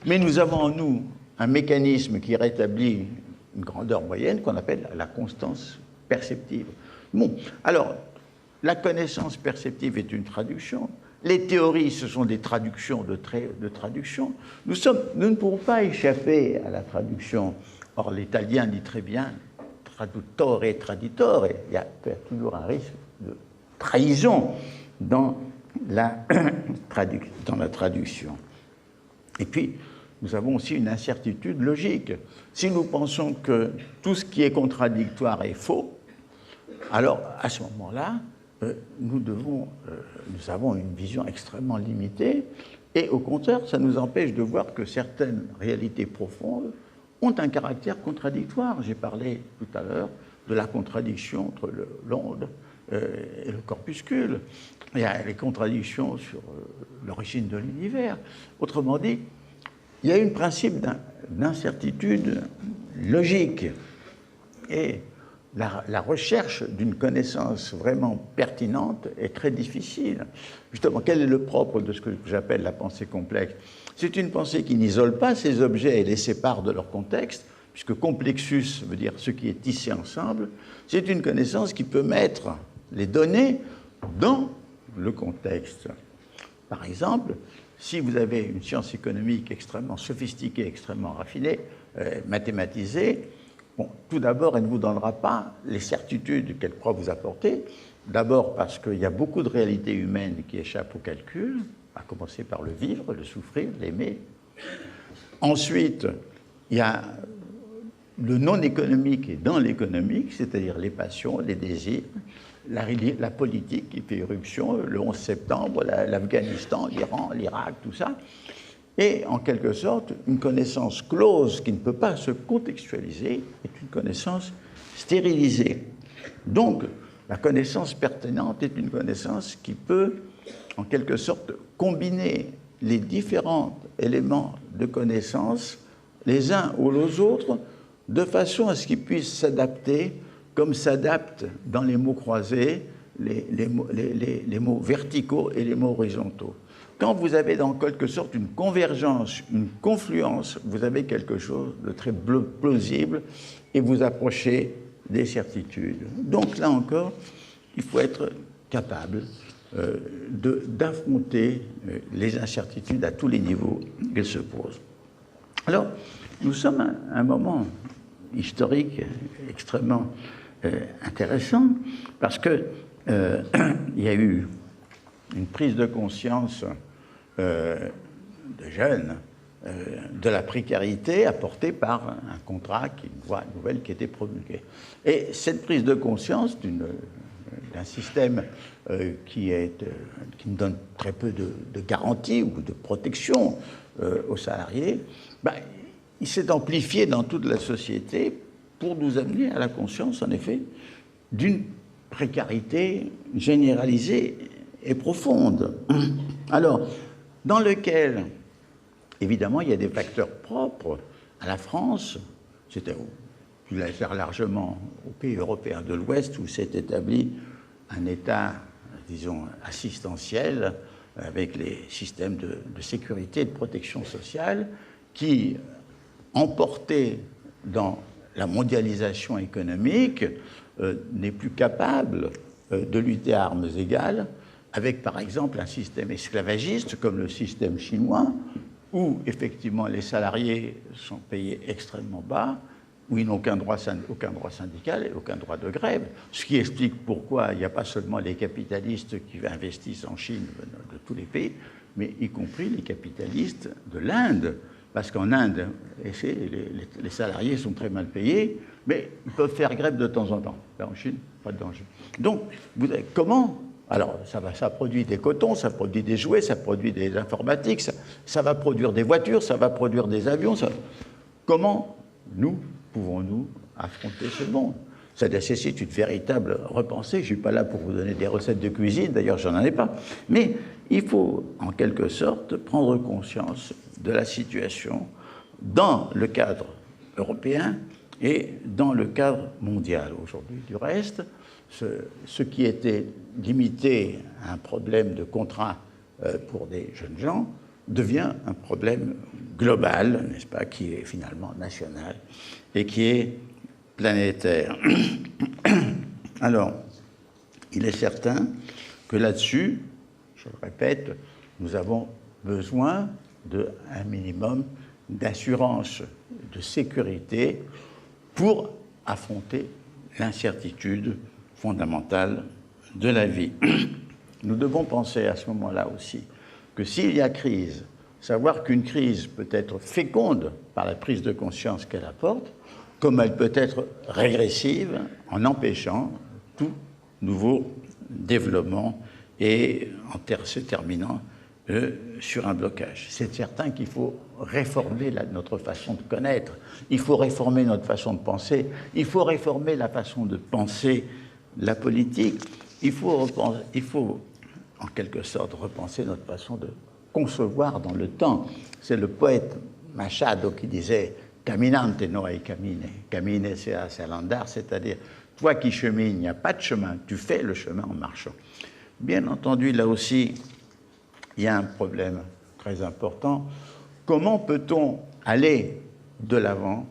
Mais nous avons en nous un mécanisme qui rétablit une grandeur moyenne qu'on appelle la constance perceptive. Bon, alors, la connaissance perceptive est une traduction. Les théories, ce sont des traductions de traduction. Nous ne pouvons pas échapper à la traduction. Or, l'italien dit très bien traduttore, traditore. Il y a toujours un risque de trahison dans la traduction. Et puis, nous avons aussi une incertitude logique. Si nous pensons que tout ce qui est contradictoire est faux, alors à ce moment-là, nous avons une vision extrêmement limitée et au contraire, ça nous empêche de voir que certaines réalités profondes ont un caractère contradictoire. J'ai parlé tout à l'heure de la contradiction entre l'onde et le corpuscule. Il y a les contradictions sur l'origine de l'univers. Autrement dit, il y a un principe d'incertitude logique. Et la recherche d'une connaissance vraiment pertinente est très difficile. Justement, quel est le propre de ce que j'appelle la pensée complexe? C'est une pensée qui n'isole pas ces objets et les sépare de leur contexte, puisque complexus veut dire ce qui est tissé ensemble. C'est une connaissance qui peut mettre les données dans le contexte. Par exemple, si vous avez une science économique extrêmement sophistiquée, extrêmement raffinée, mathématisée, bon, tout d'abord, elle ne vous donnera pas les certitudes qu'elle croit vous apporter. D'abord parce qu'il y a beaucoup de réalités humaines qui échappent au calcul, à commencer par le vivre, le souffrir, l'aimer. Ensuite, il y a le non économique et dans l'économique, c'est-à-dire les passions, les désirs, la politique qui fait éruption, le 11 septembre, l'Afghanistan, l'Iran, l'Irak, tout ça. Et en quelque sorte, une connaissance close qui ne peut pas se contextualiser est une connaissance stérilisée. Donc, la connaissance pertinente est une connaissance qui peut, en quelque sorte, combiner les différents éléments de connaissance les uns aux autres de façon à ce qu'ils puissent s'adapter comme s'adaptent dans les mots croisés les mots verticaux et les mots horizontaux. Quand vous avez dans quelque sorte une convergence, une confluence, vous avez quelque chose de très plausible et vous approchez des certitudes. Donc là encore, il faut être capable d'affronter les incertitudes à tous les niveaux qu'elles se posent. Alors, nous sommes à un moment historique extrêmement intéressant parce que il y a eu une prise de conscience de jeunes de la précarité apportée par un contrat, une loi nouvelle qui était promulguée. Et cette prise de conscience d'un système qui nous donne très peu de garanties ou de protection aux salariés, il s'est amplifié dans toute la société pour nous amener à la conscience, en effet, d'une précarité généralisée et profonde. Alors, dans lequel, évidemment, il y a des facteurs propres à la France, c'était plus largement aux pays européens de l'Ouest où s'est établi un État, disons, assistentiel, avec les systèmes de sécurité et de protection sociale, qui, emporté dans la mondialisation économique, n'est plus capable de lutter à armes égales avec, par exemple, un système esclavagiste comme le système chinois, où, effectivement, les salariés sont payés extrêmement bas, où ils n'ont aucun droit syndical et aucun droit de grève, ce qui explique pourquoi il n'y a pas seulement les capitalistes qui investissent en Chine de tous les pays, mais y compris les capitalistes de l'Inde, parce qu'en Inde, les salariés sont très mal payés, mais ils peuvent faire grève de temps en temps. Là, en Chine, pas de danger. Donc, comment? Alors, ça produit des cotons, ça produit des jouets, ça produit des informatiques, ça va produire des voitures, ça va produire des avions. Comment pouvons-nous affronter ce monde? Ça nécessite une véritable repensée. Je ne suis pas là pour vous donner des recettes de cuisine, d'ailleurs, j'en ai pas. Mais il faut, en quelque sorte, prendre conscience de la situation dans le cadre européen et dans le cadre mondial. Aujourd'hui, du reste, ce qui était limité à un problème de contrat pour des jeunes gens devient un problème global, n'est-ce pas, qui est finalement national et qui est planétaire. Alors, il est certain que là-dessus, je le répète, nous avons besoin d'un minimum d'assurance, de sécurité pour affronter l'incertitude fondamentale de la vie. Nous devons penser à ce moment-là aussi que s'il y a crise, savoir qu'une crise peut être féconde par la prise de conscience qu'elle apporte, comme elle peut être régressive en empêchant tout nouveau développement et en se terminant sur un blocage. C'est certain qu'il faut réformer notre façon de connaître, il faut réformer notre façon de penser, il faut réformer la façon de penser la politique, il faut en quelque sorte repenser notre façon de concevoir dans le temps. C'est le poète Machado qui disait « Caminante no hay camine, camine se hace al andar », c'est-à-dire « toi qui chemines, il n'y a pas de chemin, tu fais le chemin en marchant ». Bien entendu, là aussi, il y a un problème très important. Comment peut-on aller de l'avant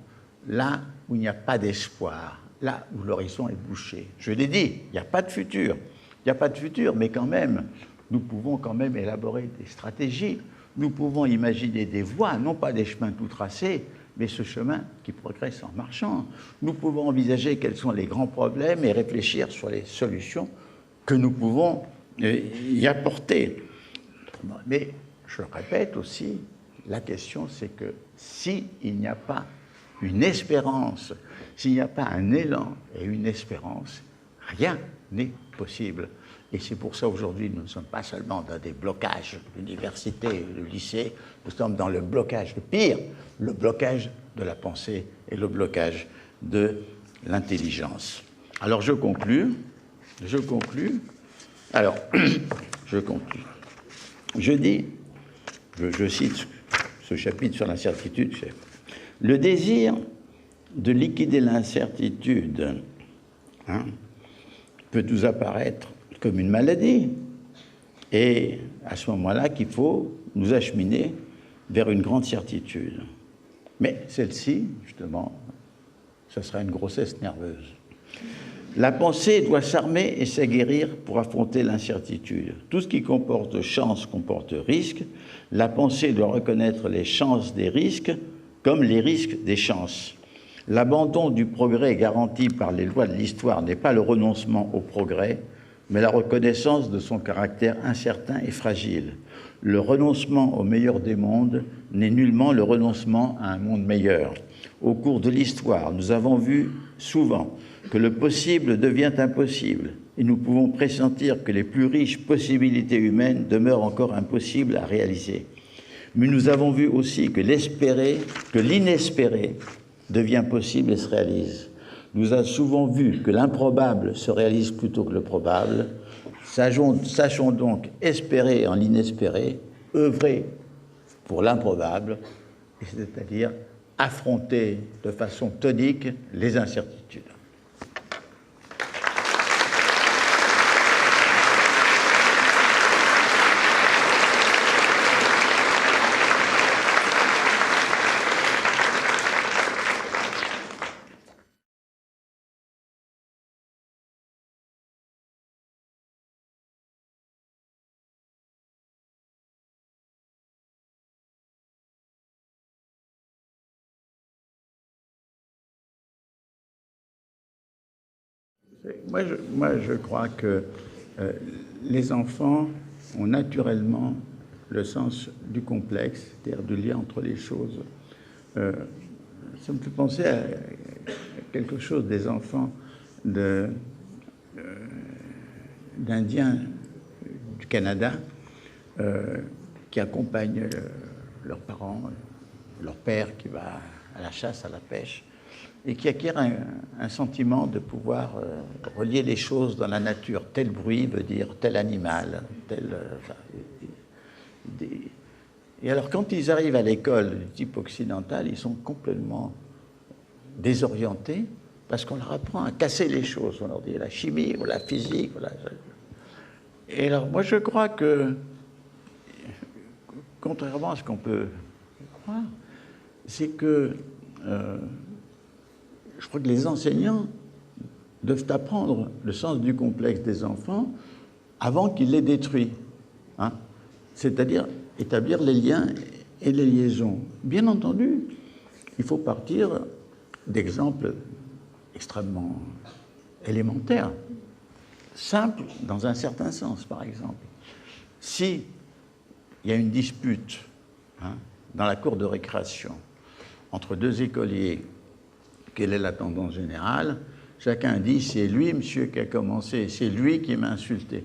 là où il n'y a pas d'espoir, là où l'horizon est bouché? Je l'ai dit, il n'y a pas de futur. Il n'y a pas de futur, mais quand même, nous pouvons quand même élaborer des stratégies. Nous pouvons imaginer des voies, non pas des chemins tout tracés, mais ce chemin qui progresse en marchant. Nous pouvons envisager quels sont les grands problèmes et réfléchir sur les solutions que nous pouvons y apporter. Mais je répète aussi, la question c'est que s'il n'y a pas une espérance, s'il n'y a pas un élan et une espérance, rien n'est possible. Et c'est pour ça aujourd'hui nous ne sommes pas seulement dans des blocages, l'université, le lycée, nous sommes dans le blocage, le pire, le blocage de la pensée et le blocage de l'intelligence. Alors je conclus. Alors, je conclus. Je dis, je cite ce chapitre sur l'incertitude, le désir de liquider l'incertitude peut nous apparaître comme une maladie, et à ce moment-là qu'il faut nous acheminer vers une grande certitude. Mais celle-ci, justement, ce sera une grossesse nerveuse. La pensée doit s'armer et s'aguerrir pour affronter l'incertitude. Tout ce qui comporte chance comporte risque. La pensée doit reconnaître les chances des risques comme les risques des chances. L'abandon du progrès garanti par les lois de l'histoire n'est pas le renoncement au progrès, mais la reconnaissance de son caractère incertain et fragile. Le renoncement au meilleur des mondes n'est nullement le renoncement à un monde meilleur. Au cours de l'histoire, nous avons vu souvent que le possible devient impossible, et nous pouvons pressentir que les plus riches possibilités humaines demeurent encore impossibles à réaliser. Mais nous avons vu aussi que l'inespéré devient possible et se réalise. Nous avons souvent vu que l'improbable se réalise plutôt que le probable. Sachons donc espérer en l'inespéré, œuvrer pour l'improbable, c'est-à-dire affronter de façon tonique les incertitudes. Moi, je crois que les enfants ont naturellement le sens du complexe, c'est-à-dire du lien entre les choses. Ça me fait penser à quelque chose des enfants d'Indiens du Canada qui accompagnent leurs parents, leur père qui va à la chasse, à la pêche, et qui acquiert un sentiment de pouvoir relier les choses dans la nature. Tel bruit veut dire tel animal, Et alors, quand ils arrivent à l'école du type occidental, ils sont complètement désorientés parce qu'on leur apprend à casser les choses. On leur dit la chimie ou la physique. Et alors, moi, je crois que, contrairement à ce qu'on peut croire, c'est que je crois que les enseignants doivent apprendre le sens du complexe des enfants avant qu'ils les détruisent. C'est-à-dire établir les liens et les liaisons. Bien entendu, il faut partir d'exemples extrêmement élémentaires, simples dans un certain sens, par exemple. Si il y a une dispute dans la cour de récréation entre deux écoliers, quelle est la tendance générale? Chacun dit, c'est lui, monsieur, qui a commencé, c'est lui qui m'a insulté.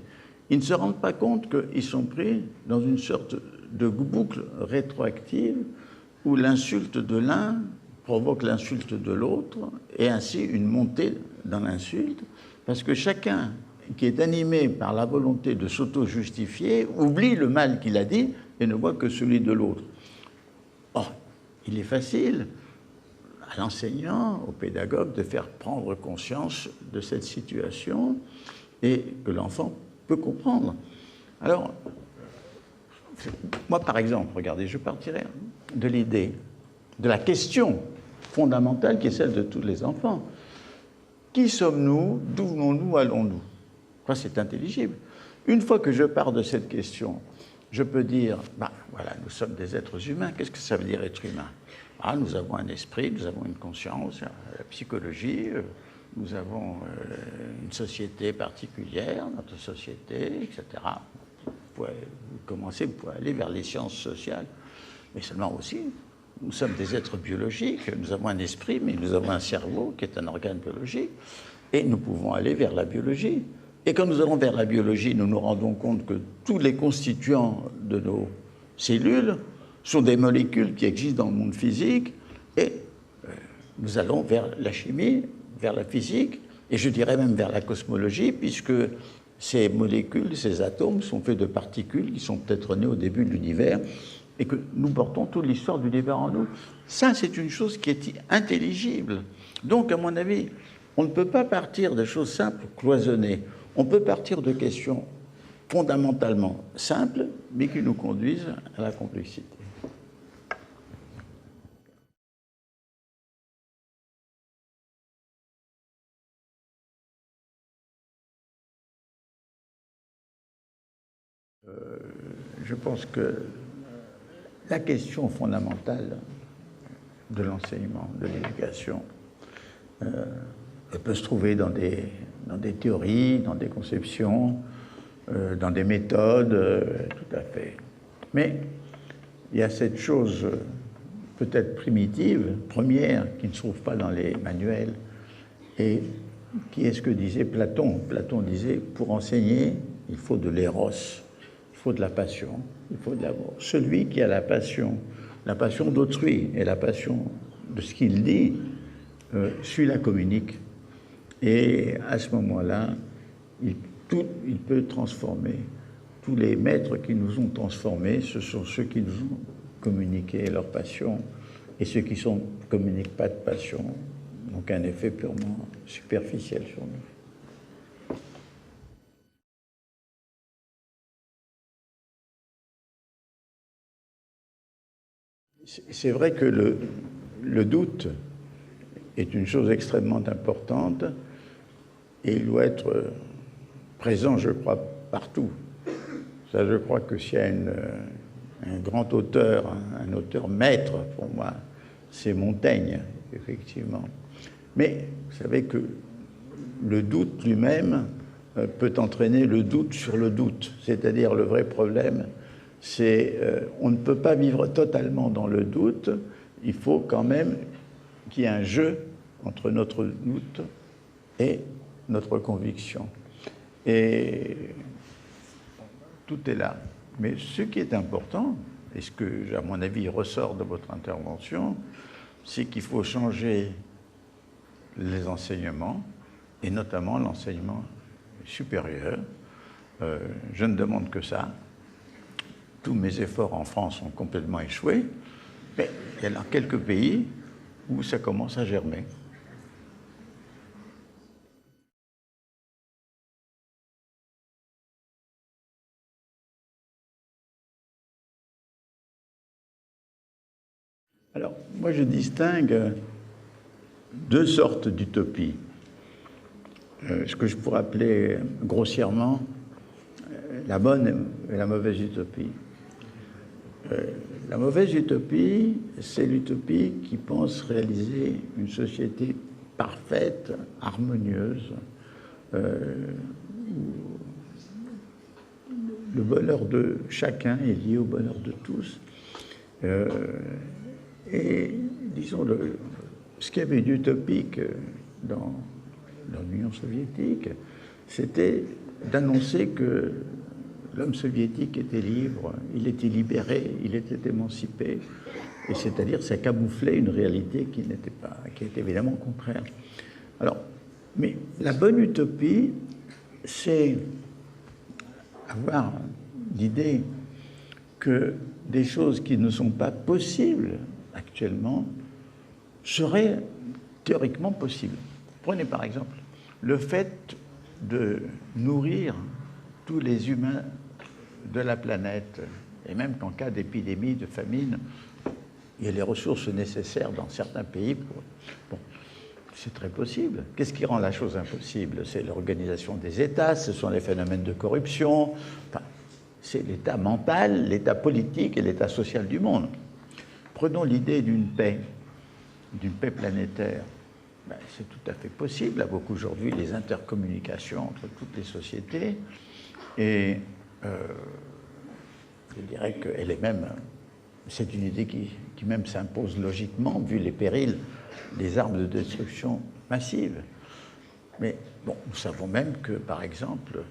ils ne se rendent pas compte qu'ils sont pris dans une sorte de boucle rétroactive où l'insulte de l'un provoque l'insulte de l'autre et ainsi une montée dans l'insulte, parce que chacun qui est animé par la volonté de s'auto-justifier oublie le mal qu'il a dit et ne voit que celui de l'autre. Or, il est facile à l'enseignant, au pédagogue, de faire prendre conscience de cette situation et que l'enfant peut comprendre. Alors, moi, par exemple, regardez, je partirais de l'idée, de la question fondamentale qui est celle de tous les enfants. Qui sommes-nous? D'où venons-nous? Allons-nous? C'est intelligible. Une fois que je pars de cette question, je peux dire, ben, voilà, nous sommes des êtres humains. Qu'est-ce que ça veut dire être humain? Ah, nous avons un esprit, nous avons une conscience, la psychologie, nous avons une société particulière, notre société, etc. Vous pouvez commencer, vous pouvez aller vers les sciences sociales, mais seulement aussi, nous sommes des êtres biologiques, nous avons un esprit, mais nous avons un cerveau qui est un organe biologique, et nous pouvons aller vers la biologie. Et quand nous allons vers la biologie, nous nous rendons compte que tous les constituants de nos cellules sont des molécules qui existent dans le monde physique, et nous allons vers la chimie, vers la physique, et je dirais même vers la cosmologie, puisque ces molécules, ces atomes sont faits de particules qui sont peut-être nées au début de l'univers, et que nous portons toute l'histoire de l'univers en nous. Ça, c'est une chose qui est intelligible. Donc, à mon avis, on ne peut pas partir de choses simples, cloisonnées. On peut partir de questions fondamentalement simples, mais qui nous conduisent à la complexité. Je pense que la question fondamentale de l'enseignement, de l'éducation, elle peut se trouver dans des théories, dans des conceptions, dans des méthodes, tout à fait. Mais il y a cette chose peut-être primitive, première, qui ne se trouve pas dans les manuels, et qui est ce que disait Platon. Platon disait, pour enseigner, il faut de l'éros, il faut de la passion, il faut de l'amour. Celui qui a la passion d'autrui et la passion de ce qu'il dit, suit la communique. Et à ce moment-là, il peut transformer. Tous les maîtres qui nous ont transformés, ce sont ceux qui nous ont communiqué leur passion, et ceux qui ne communiquent pas de passion n'ont qu'un effet purement superficiel sur nous. C'est vrai que le doute est une chose extrêmement importante et il doit être présent, je crois, partout. Ça, je crois que s'il y a un grand auteur, un auteur maître pour moi, c'est Montaigne, effectivement. Mais vous savez que le doute lui-même peut entraîner le doute sur le doute. C'est-à-dire le vrai problème, c'est on ne peut pas vivre totalement dans le doute, il faut quand même qu'il y ait un jeu entre notre doute et notre conviction. Et tout est là. Mais ce qui est important, et ce que, à mon avis, ressort de votre intervention, c'est qu'il faut changer les enseignements, et notamment l'enseignement supérieur. Je ne demande que ça. Tous mes efforts en France ont complètement échoué, mais il y en a quelques pays où ça commence à germer. Alors, moi je distingue deux sortes d'utopies. Ce que je pourrais appeler grossièrement la bonne et la mauvaise utopie. La mauvaise utopie, c'est l'utopie qui pense réaliser une société parfaite, harmonieuse, où le bonheur de chacun est lié au bonheur de tous. Et disons, ce qu'il y avait d'utopique dans l'Union soviétique, c'était d'annoncer que l'homme soviétique était libre, il était libéré, il était émancipé, et c'est-à-dire ça camouflait une réalité qui n'était pas, qui était évidemment contraire. Alors, mais la bonne utopie, c'est avoir l'idée que des choses qui ne sont pas possibles actuellement seraient théoriquement possibles. Prenez par exemple le fait de nourrir tous les humains de la planète, et même qu'en cas d'épidémie, de famine, il y a les ressources nécessaires dans certains pays. Bon, c'est très possible. Qu'est-ce qui rend la chose impossible? C'est l'organisation des États, ce sont les phénomènes de corruption, enfin, c'est l'état mental, l'état politique et l'état social du monde. Prenons l'idée d'une paix planétaire. Ben, c'est tout à fait possible avec aujourd'hui les intercommunications entre toutes les sociétés. Et je dirais qu'elle est même, c'est une idée qui même s'impose logiquement, vu les périls des armes de destruction massive. Mais bon, nous savons même que, par exemple,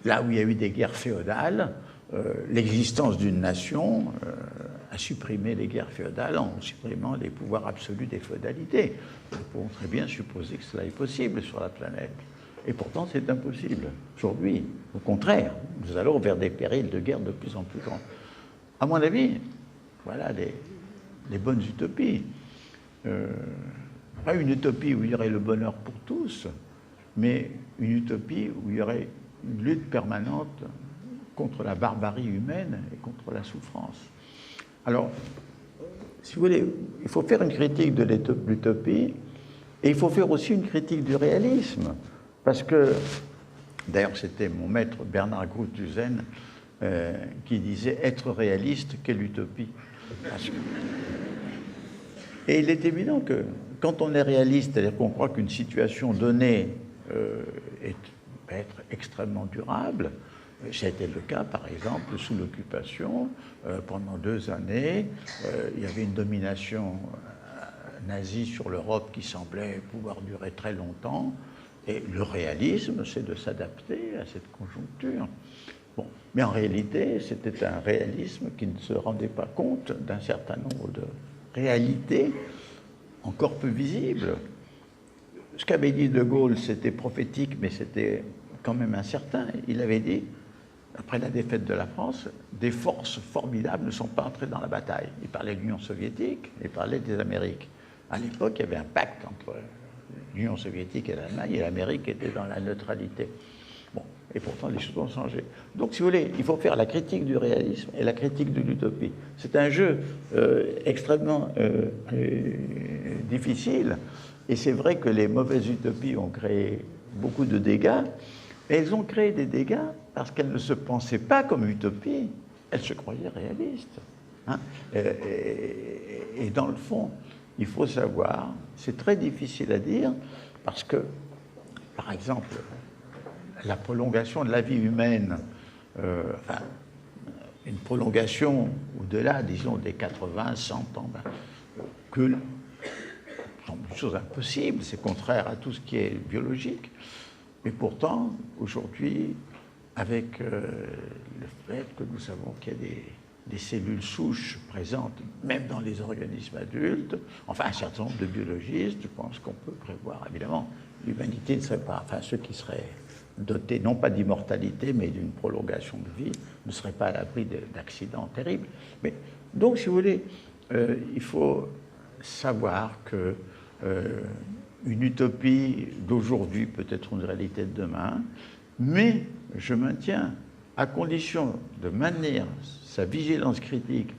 là où il y a eu des guerres féodales, l'existence d'une nation a supprimé les guerres féodales en supprimant les pouvoirs absolus des féodalités. Nous pouvons très bien supposer que cela est possible sur la planète. Et pourtant, c'est impossible aujourd'hui. Au contraire, nous allons vers des périls de guerre de plus en plus grands. À mon avis, voilà les bonnes utopies. Pas une utopie où il y aurait le bonheur pour tous, mais une utopie où il y aurait une lutte permanente contre la barbarie humaine et contre la souffrance. Alors, si vous voulez, il faut faire une critique de l'utopie et il faut faire aussi une critique du réalisme. Parce que, d'ailleurs, c'était mon maître Bernard Gruuthuizen qui disait « Être réaliste, quelle utopie ?» Et il est évident que quand on est réaliste, c'est-à-dire qu'on croit qu'une situation donnée peut être extrêmement durable, ça a été le cas, par exemple, sous l'occupation, pendant 2 années, il y avait une domination nazie sur l'Europe qui semblait pouvoir durer très longtemps, et le réalisme, c'est de s'adapter à cette conjoncture. Bon, mais en réalité, c'était un réalisme qui ne se rendait pas compte d'un certain nombre de réalités encore peu visibles. Ce qu'avait dit De Gaulle, c'était prophétique, mais c'était quand même incertain. Il avait dit, après la défaite de la France, des forces formidables ne sont pas entrées dans la bataille. Il parlait de l'Union soviétique, il parlait des Amériques. À l'époque, il y avait un pacte entre l'Union soviétique et l'Allemagne, et l'Amérique était dans la neutralité. Bon, et pourtant, les choses ont changé. Donc, si vous voulez, il faut faire la critique du réalisme et la critique de l'utopie. C'est un jeu extrêmement difficile, et c'est vrai que les mauvaises utopies ont créé beaucoup de dégâts, mais elles ont créé des dégâts parce qu'elles ne se pensaient pas comme utopie, elles se croyaient réalistes. Hein, et dans le fond, il faut savoir, c'est très difficile à dire, parce que, par exemple, la prolongation de la vie humaine, enfin, une prolongation au-delà, disons, des 80, 100 ans, que c'est une chose impossible, c'est contraire à tout ce qui est biologique. Mais pourtant, aujourd'hui, avec le fait que nous savons qu'il y a des cellules souches présentes, même dans les organismes adultes, enfin un certain nombre de biologistes, je pense qu'on peut prévoir, évidemment, l'humanité ne serait pas, enfin ceux qui seraient dotés, non pas d'immortalité, mais d'une prolongation de vie, ne seraient pas à l'abri d'accidents terribles. Mais, donc, si vous voulez, il faut savoir que une utopie d'aujourd'hui peut être une réalité de demain, mais je maintiens, à condition de maintenir sa vigilance critique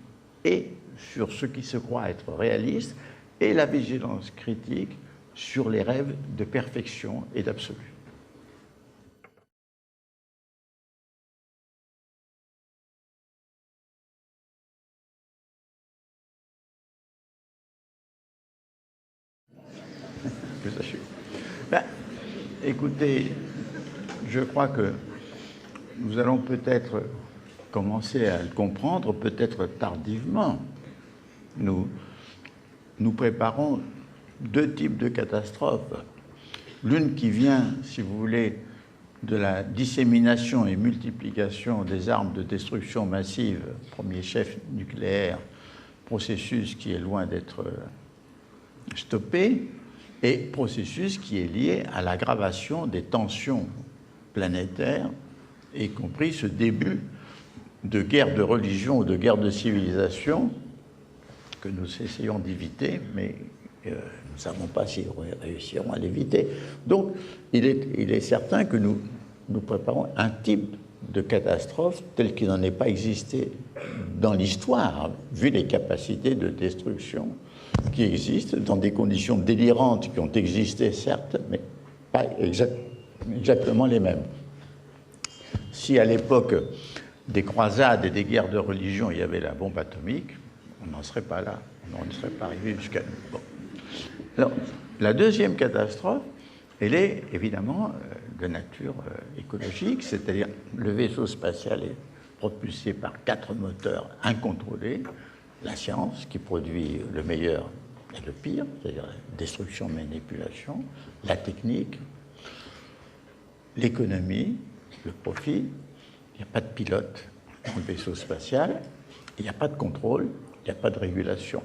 et sur ce qui se croit être réaliste, et la vigilance critique sur les rêves de perfection et d'absolu. Ben, écoutez, je crois que nous allons peut-être commencer à le comprendre, peut-être tardivement. Nous préparons 2 types de catastrophes. L'une qui vient, si vous voulez, de la dissémination et multiplication des armes de destruction massive, premier chef nucléaire, processus qui est loin d'être stoppé, et processus qui est lié à l'aggravation des tensions planétaires, y compris ce début de guerre de religion ou de guerre de civilisation que nous essayons d'éviter, mais nous ne savons pas si nous réussirons à l'éviter. Donc, il est certain que nous préparons un type de catastrophe tel qu'il n'en ait pas existé dans l'histoire, vu les capacités de destruction qui existent dans des conditions délirantes qui ont existé, certes, mais pas exactement les mêmes. Si à l'époque des croisades et des guerres de religion, il y avait la bombe atomique, on n'en serait pas là, on ne serait pas arrivé jusqu'à nous. Bon. Alors, la deuxième catastrophe, elle est évidemment de nature écologique, c'est-à-dire le vaisseau spatial est propulsé par 4 moteurs incontrôlés, la science qui produit le meilleur et le pire, c'est-à-dire la destruction, manipulation, la technique, l'économie, le profit. Il n'y a pas de pilote dans le vaisseau spatial, il n'y a pas de contrôle, il n'y a pas de régulation.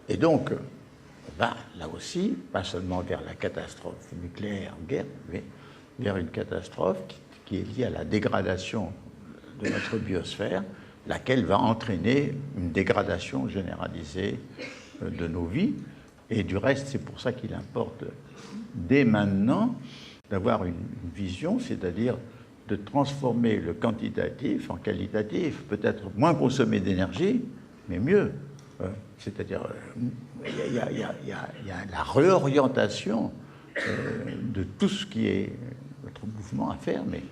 Et donc, on va là aussi, pas seulement vers la catastrophe nucléaire, guerre, mais vers une catastrophe qui est liée à la dégradation de notre biosphère, laquelle va entraîner une dégradation généralisée de nos vies. Et du reste, c'est pour ça qu'il importe dès maintenant d'avoir une vision, c'est-à-dire de transformer le quantitatif en qualitatif, peut-être moins consommer d'énergie, mais mieux. C'est-à-dire, il y a la réorientation de tout ce qui est notre mouvement à faire, mais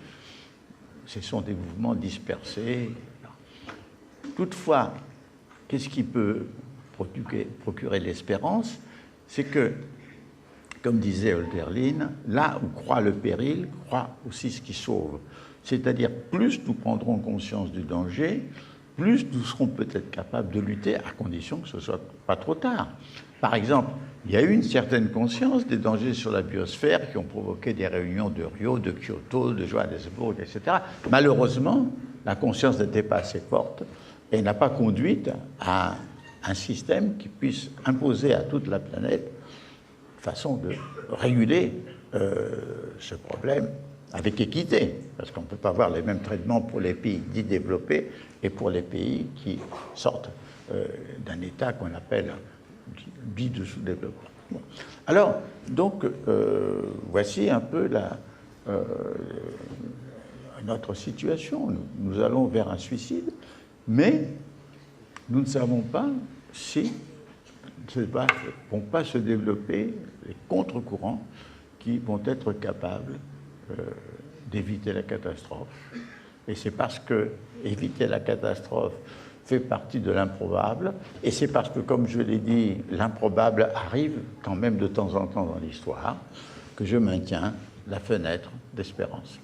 ce sont des mouvements dispersés. Toutefois, qu'est-ce qui peut procurer l'espérance? C'est que, comme disait Hölderlin, là où croit le péril, croit aussi ce qui sauve. C'est-à-dire, plus nous prendrons conscience du danger, plus nous serons peut-être capables de lutter, à condition que ce ne soit pas trop tard. Par exemple, il y a eu une certaine conscience des dangers sur la biosphère qui ont provoqué des réunions de Rio, de Kyoto, de Johannesburg, etc. Malheureusement, la conscience n'était pas assez forte et n'a pas conduit à un système qui puisse imposer à toute la planète une façon de réguler ce problème avec équité, parce qu'on ne peut pas avoir les mêmes traitements pour les pays dits développés et pour les pays qui sortent d'un état qu'on appelle dit de sous-développement. Bon. Alors, donc, voici un peu notre situation. Nous allons vers un suicide, mais nous ne savons pas si ne vont pas se développer les contre-courants qui vont être capables d'éviter la catastrophe. Et c'est parce que éviter la catastrophe fait partie de l'improbable, et c'est parce que, comme je l'ai dit, l'improbable arrive quand même de temps en temps dans l'histoire, que je maintiens la fenêtre d'espérance.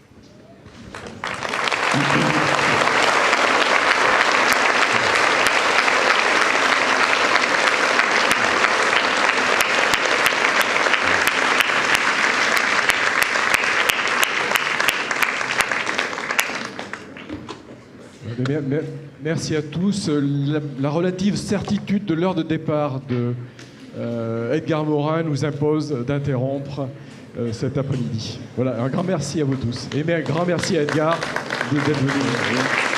Merci à tous. La relative certitude de l'heure de départ de Edgar Morin nous impose d'interrompre cet après-midi. Voilà, un grand merci à vous tous. Et un grand merci à Edgar d'être venu.